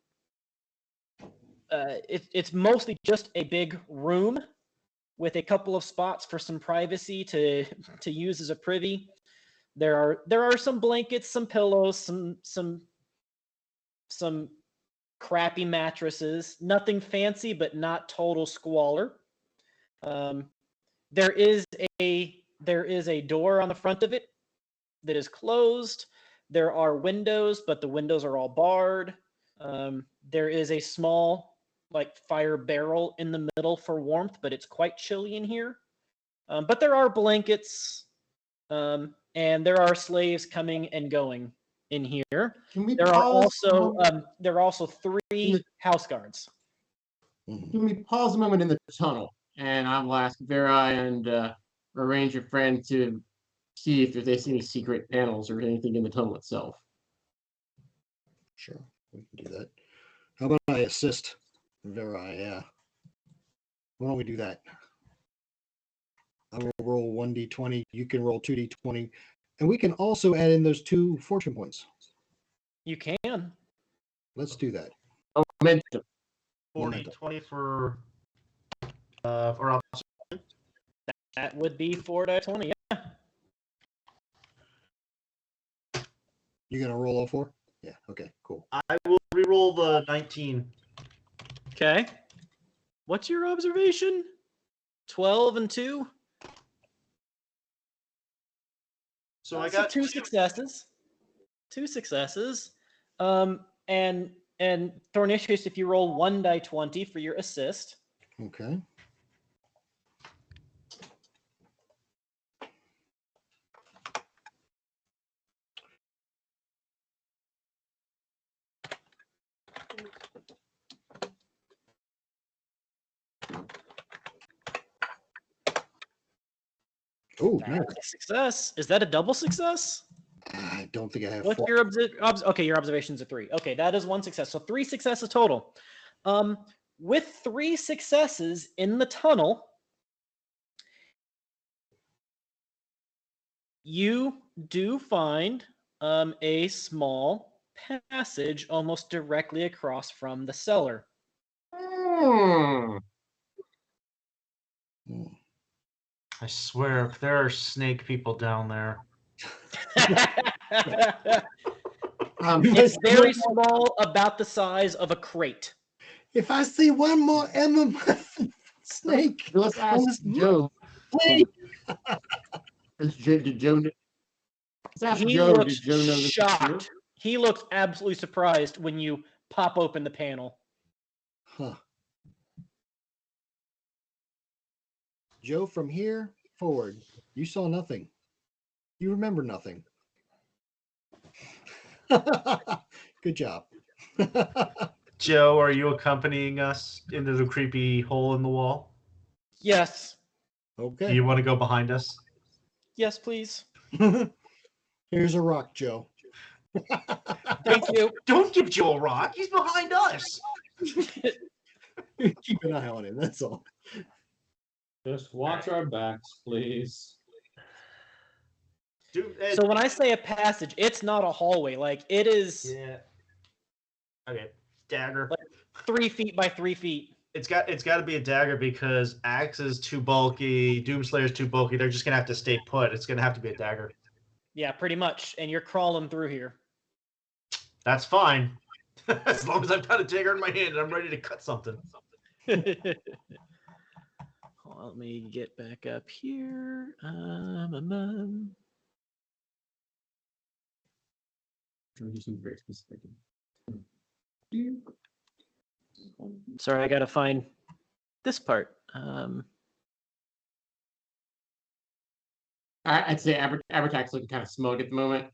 It's mostly just a big room with a couple of spots for some privacy to use as a privy. There are some blankets, some pillows, some crappy mattresses. Nothing fancy, but not total squalor. There is a door on the front of it that is closed. There are windows, but the windows are all barred. There is a small fire barrel in the middle for warmth, but it's quite chilly in here. But there are blankets, and there are slaves coming and going in here. There are also 3 house guards. Can we pause a moment in the tunnel, and I will ask Vera and arrange a friend to see if they see any secret panels or anything in the tunnel itself. Sure, we can do that. How about I assist Vera? Yeah. Why don't we do that? I will roll 1d20. You can roll 2d20. And we can also add in those 2 fortune points. You can. Let's do that. Oh, momentum. 20 for observation. That would be 4d20. Yeah. You gonna roll all 4? Yeah. Okay. Cool. I will re-roll the 19. Okay. What's your observation? 12 and 2. So I got 2 successes. 2 successes. And Thornicius, if you roll 1d20 for your assist. Okay. Oh, nice. That's a success. Is that a double success? I don't think I have. What's 4. your okay? Your observations are 3. Okay, that is 1 success. So 3 successes total. With 3 successes in the tunnel, you do find a small passage almost directly across from the cellar. I swear, if there are snake people down there. It's very small, about the size of a crate. If I see one more Emma snake, Let's ask Joe. Wait. Did Joe? Let's ask He Joe. looks Did Joe know this is true? shocked. He looks absolutely surprised when you pop open the panel. Huh. Joe, from here forward, you saw nothing. You remember nothing. Good job. Joe, are you accompanying us into the creepy hole in the wall? Yes. Do Okay. you want to go behind us? Yes, please. Here's a rock, Joe. Thank you. Don't give Joe a rock. He's behind us. Keep an eye on him. That's all. Just watch our backs, please. Dude, So when I say a passage, it's not a hallway. Like it is yeah. Okay. Dagger. 3 feet by 3 feet. It's got to be a dagger because Axe is too bulky, Doomslayer's too bulky. They're just gonna have to stay put. It's gonna have to be a dagger. Yeah, pretty much. And you're crawling through here. That's fine. As long as I've got a dagger in my hand and I'm ready to cut something. Hold on, let me get back up here. Very specific. Sorry, I gotta find this part. I'd say Abertac's looking kind of smug at the moment.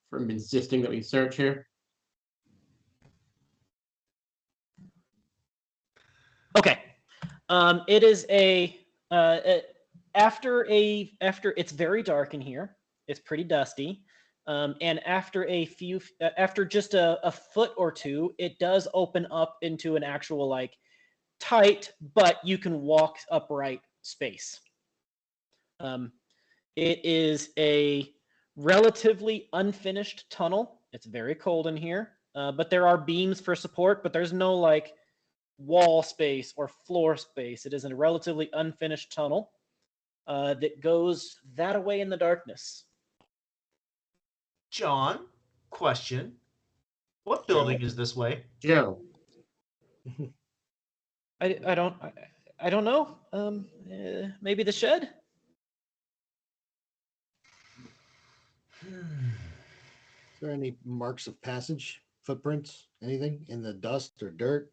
From insisting that we search here. Okay. It is after it's very dark in here. It's pretty dusty. And after after just a foot or two, it does open up into an actual like tight, but you can walk upright space. It is a relatively unfinished tunnel. It's very cold in here, but there are beams for support, but there's no like wall space or floor space. It is a relatively unfinished tunnel that goes that away in the darkness. John, question. What building is this way? Joe. I don't know. Maybe the shed. Is there any marks of passage, footprints, anything in the dust or dirt?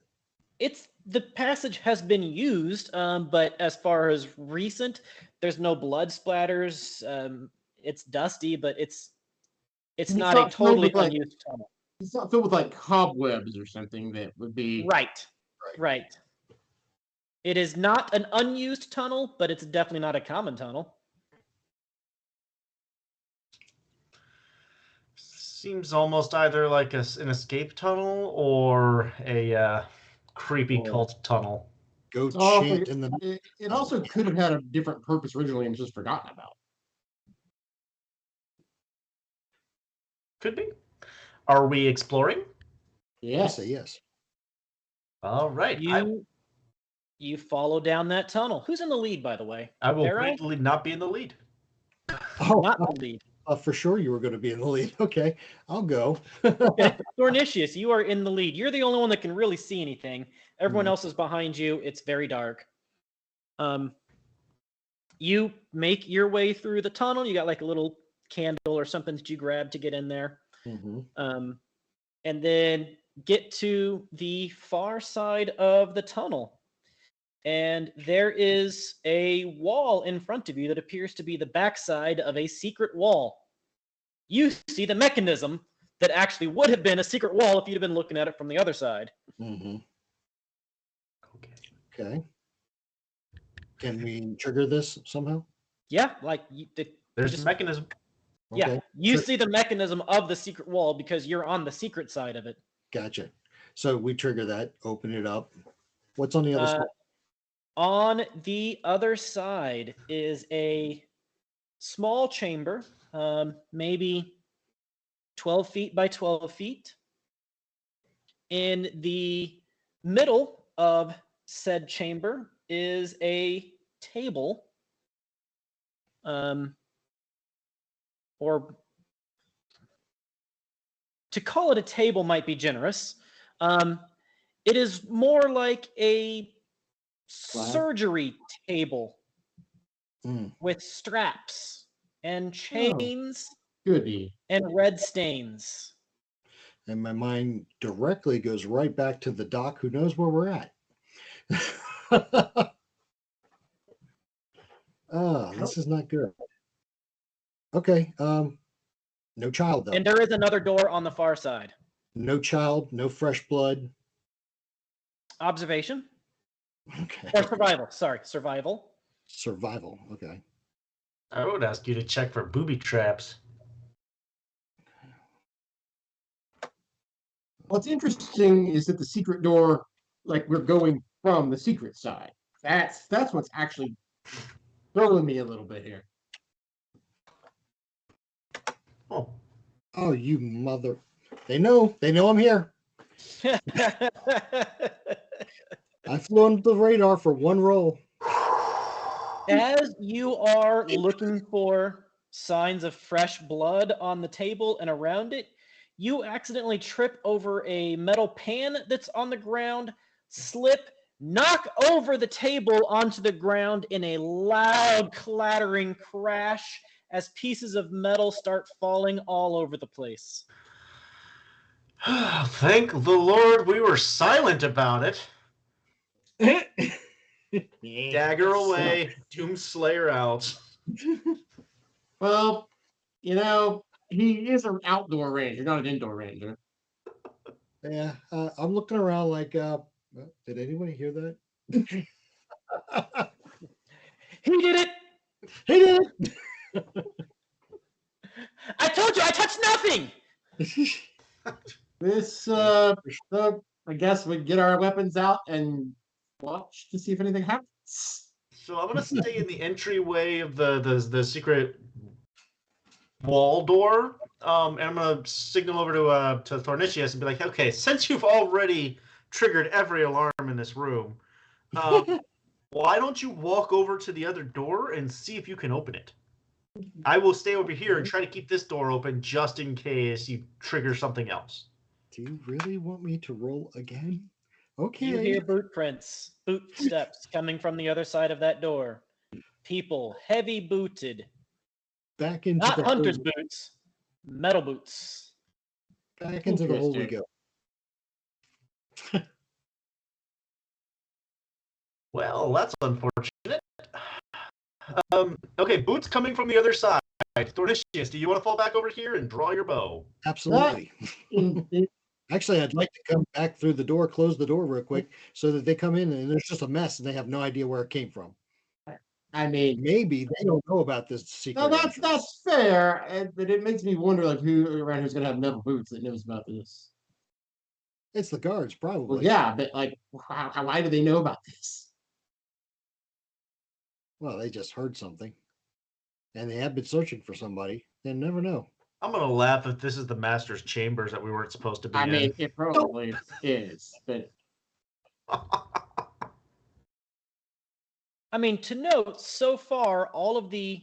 The passage has been used, but as far as recent, there's no blood splatters. It's dusty, but it's not a totally unused tunnel. It's not filled with like cobwebs or something that would be Right. It is not an unused tunnel, but it's definitely not a common tunnel. Seems almost either like an escape tunnel or a creepy cult tunnel. Go chant in the. It also could have had a different purpose originally and just forgotten about. Could be. Are we exploring? Yes. Yes. All right. You follow down that tunnel. Who's in the lead, by the way? I will Pharaoh? gratefully not be in the lead. Oh, Not the lead. for sure you were going to be in the lead. Okay, I'll go. Okay. Dornitius, you are in the lead. You're the only one that can really see anything. Everyone else is behind you. It's very dark. You make your way through the tunnel. You got like a little candle or something that you grab to get in there. And then get to the far side of the tunnel. And there is a wall in front of you that appears to be the backside of a secret wall. You see the mechanism that actually would have been a secret wall if you'd have been looking at it from the other side. Okay. Can we trigger this somehow? Yeah, like there's a mechanism. Yeah, Okay. you see the mechanism of the secret wall because you're on the secret side of it. Gotcha. So we trigger that, open it up. What's on the other side? On the other side is a small chamber, maybe 12 feet by 12 feet. In the middle of said chamber is a table, or to call it a table might be generous. It is more like a surgery table with straps and chains and red stains. And my mind directly goes right back to the doc who knows where we're at. This is not good. Okay. No child though. And there is another door on the far side. No child, no fresh blood. Observation. Okay. Or survival. Sorry, survival. Survival. Okay. I would ask you to check for booby traps. What's interesting is that the secret door, like we're going from the secret side. That's what's actually throwing me a little bit here. Oh, Oh, you mother! They know I'm here. I flew under the radar for one roll. As you are looking for signs of fresh blood on the table and around it, you accidentally trip over a metal pan that's on the ground, slip, knock over the table onto the ground in a loud clattering crash as pieces of metal start falling all over the place. thank the Lord we were silent about it. Dagger away, Doomslayer out. Well, he is an outdoor ranger, not an indoor ranger. Yeah, I'm looking around like, did anybody hear that? He did it! He did I told you I touched nothing! This, I guess we get our weapons out and watch to see if anything happens. So I'm gonna stay in the entryway of the secret wall door, and I'm gonna signal over to Thornicius and be like, okay, since you've already triggered every alarm in this room, why don't you walk over to the other door and see if you can open it? I will stay over here and try to keep this door open just in case you trigger something else. Do you really want me to roll again? Okay. You hear boot prints, boot steps coming from the other side of that door. People, heavy booted. Back into Not the hunter's hole. boots, metal boots. Back into the hole we Interesting. go. Well, that's unfortunate. Okay, boots coming from the other side. Thornicius, do you want to fall back over here and draw your bow? Absolutely. In- Actually, I'd like to come back through the door, close the door real quick, so that they come in and there's just a mess and they have no idea where it came from. I mean, Maybe they don't know about this secret. no, that's entrance. fair, but it makes me wonder, like, who around here's gonna have metal boots that knows about this? It's the guards, probably. Well, yeah, but like, why do they know about this? Well, they just heard something, and they have been searching for somebody. They never know. I'm gonna laugh if this is the master's chambers that we weren't supposed to be I in. mean, it probably is, but I mean, to note, so far, all of the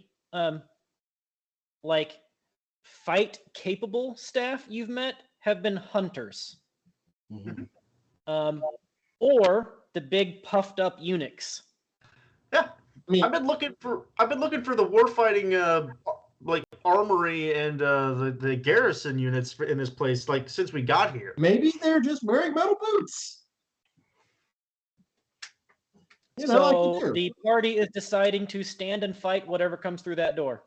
like fight capable staff you've met have been hunters. Mhm. Or the big puffed up eunuchs. Yeah, I mean, I've been looking for the warfighting like armory and the garrison units in this place like since we got here. maybe they're just wearing metal boots. You know, like you So do. the party is deciding to stand and fight whatever comes through that door.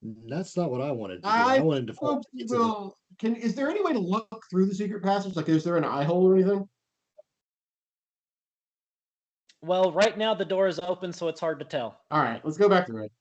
That's not what I wanted to do. I I wanted to. hope you will. Is there any way to look through the secret passage? Like, is there an eye hole or anything? Well, right now the door is open, so it's hard to tell. All right, let's go back through it.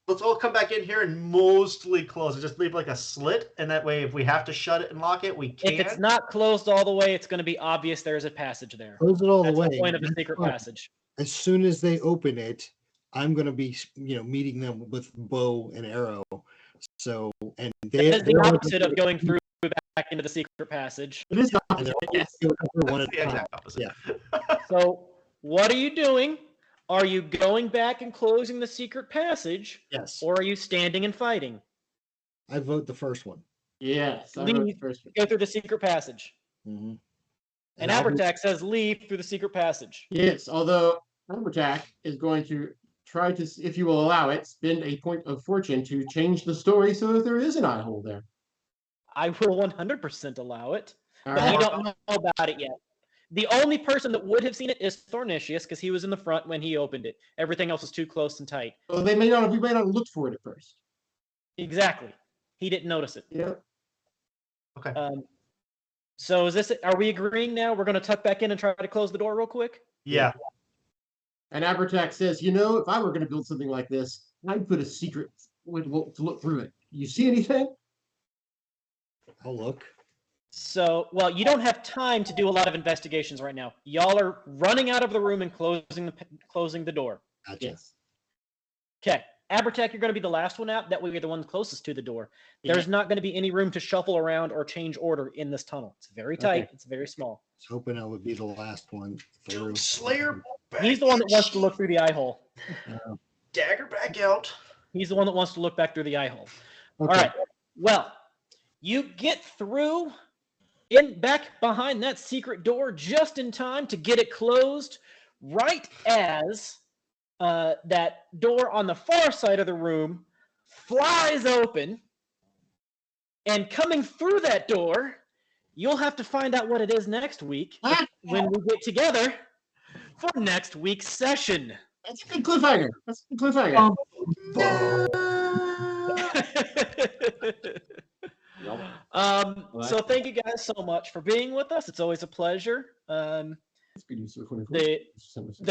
Let's all come back in here and mostly close it. Just leave like a slit, and that way, if we have to shut it and lock it, we can. If it's not closed all the way, it's going to be obvious there's a passage there. Close it all That's the way. the point of the That's secret fine. passage. As soon as they open it, I'm going to be, meeting them with bow and arrow. So, and they That is the opposite of going through back into the secret passage. It is not. And they're all Yes. going through one at the a time. exact opposite. Yeah. So, what are you doing? Are you going back and closing the secret passage, Yes. or are you standing and fighting? I vote the first one. Yes. I wrote the Leave. first one. Go through the secret passage. Mm-hmm. And I'll be- Abertac says leave through the secret passage. Yes, although Amberjack is going to try to, if you will allow it, spend a point of fortune to change the story so that there is an eye hole there. I will 100% allow it, All but right. we don't know about it yet. The only person that would have seen it is Thornicius, because he was in the front when he opened it. Everything else was too close and tight. Well, we may not have looked for it at first. Exactly. He didn't notice it. Yep. Okay. So is this? Are we agreeing now? We're going to tuck back in and try to close the door real quick. Yeah. And Abertac says, if I were going to build something like this, I'd put a secret to look through it. You see anything? I'll look. So, well, you don't have time to do a lot of investigations right now. Y'all are running out of the room and closing the door. Gotcha. Yes. Okay. Abertac, you're going to be the last one out. That way you're the one closest to the door. There's not going to be any room to shuffle around or change order in this tunnel. It's very tight. Okay. It's very small. I was hoping I would be the last one through. Slayer. He's the one that wants to look through the eye hole. Dagger back out. He's the one that wants to look back through the eye hole. Okay. All right. Well, you get through back behind that secret door just in time to get it closed right as that door on the far side of the room flies open. And coming through that door, you'll have to find out what it is next week when we get together for next week's session. That's a good cliffhanger. So thank you guys so much for being with us. It's always a pleasure. The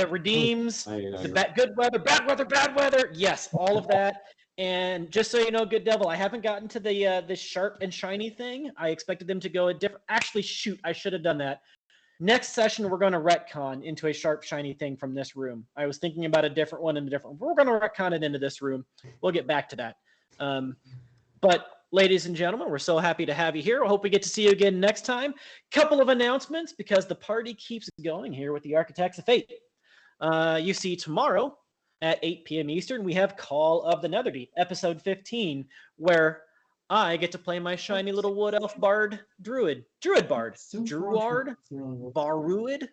redeems, good weather, bad weather. Yes, all of that. And just so you know, Good Devil, I haven't gotten to the sharp and shiny thing. I expected them to go a different. Actually, shoot, I should have done that. Next session, we're going to retcon into a sharp, shiny thing from this room. I was thinking about a different one in a different. We're going to retcon it into this room. We'll get back to that. But ladies and gentlemen, we're so happy to have you here. I hope we get to see you again next time. Couple of announcements because the party keeps going here with the Architects of Fate. You see tomorrow at 8 p.m. Eastern, we have Call of the Netherdeep, episode 15, where I get to play my shiny little wood elf bard druid bard. Druard? Baruid.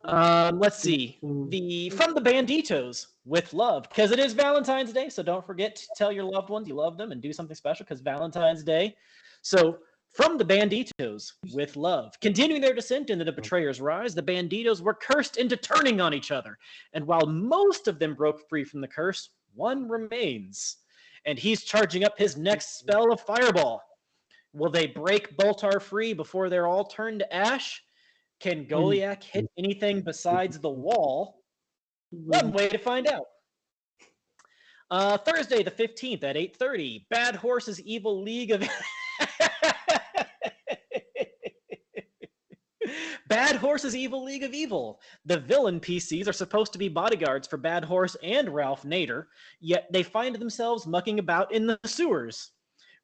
Let's see. From the Banditos with love, because it is Valentine's Day, so don't forget to tell your loved ones you love them and do something special because Valentine's Day. So from the Banditos with love, continuing their descent into the Betrayer's Rise, the Banditos were cursed into turning on each other, and while most of them broke free from the curse, one remains, and he's charging up his next spell of Fireball. Will they break Boltar free before they're all turned to ash? Can Goliath hit anything besides the wall? One way to find out. Thursday the 15th at 8:30, Bad Horse's Evil League of Bad Horse's Evil League of Evil. The villain PCs are supposed to be bodyguards for Bad Horse and Ralph Nader, yet they find themselves mucking about in the sewers.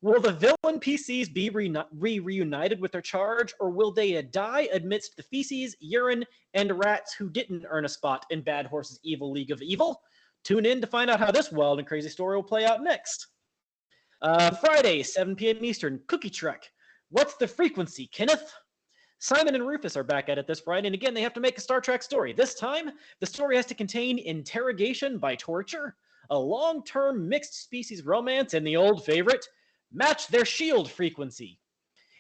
Will the villain PCs be reunited with their charge, or will they die amidst the feces, urine, and rats who didn't earn a spot in Bad Horse's Evil League of Evil? Tune in to find out how this wild and crazy story will play out next. Friday, 7 p.m. Eastern, Cookie Trek. What's the frequency, Kenneth? Simon and Rufus are back at it this Friday, and again, they have to make a Star Trek story. This time, the story has to contain interrogation by torture, a long-term mixed species romance, and the old favorite, match their shield frequency.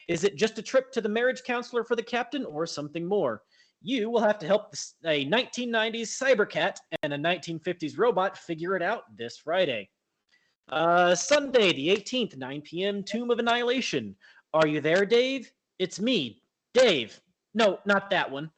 Is it just a trip to the marriage counselor for the captain or something more? You will have to help a 1990s cybercat and a 1950s robot figure it out this Friday. Sunday, the 18th, 9 p.m., Tomb of Annihilation. Are you there, Dave? It's me, Dave. No, not that one.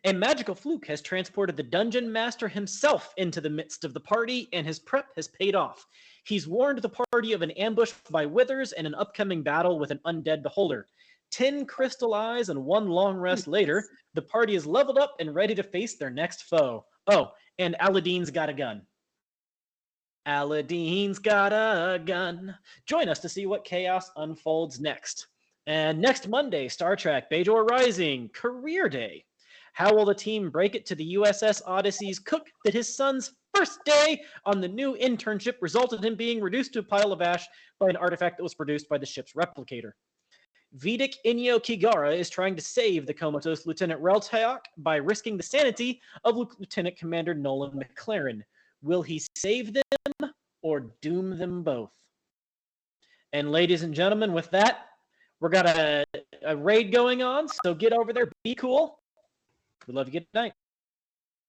A magical fluke has transported the dungeon master himself into the midst of the party, and his prep has paid off. He's warned the party of an ambush by withers and an upcoming battle with an undead beholder. 10 crystal eyes and 1 long rest later, the party is leveled up and ready to face their next foe. Oh, and Aladdin's got a gun. Aladdin's got a gun. Join us to see what chaos unfolds next. And next Monday, Star Trek Bajor Rising, Career Day. How will the team break it to the USS Odyssey's cook that his son's first day on the new internship resulted in him being reduced to a pile of ash by an artifact that was produced by the ship's replicator? Vedic Inyo Kigara is trying to save the comatose Lieutenant Reltayok by risking the sanity of Lieutenant Commander Nolan McLaren. Will he save them or doom them both? And ladies and gentlemen, with that, we've got a raid going on, so get over there, be cool. We love you. Good night.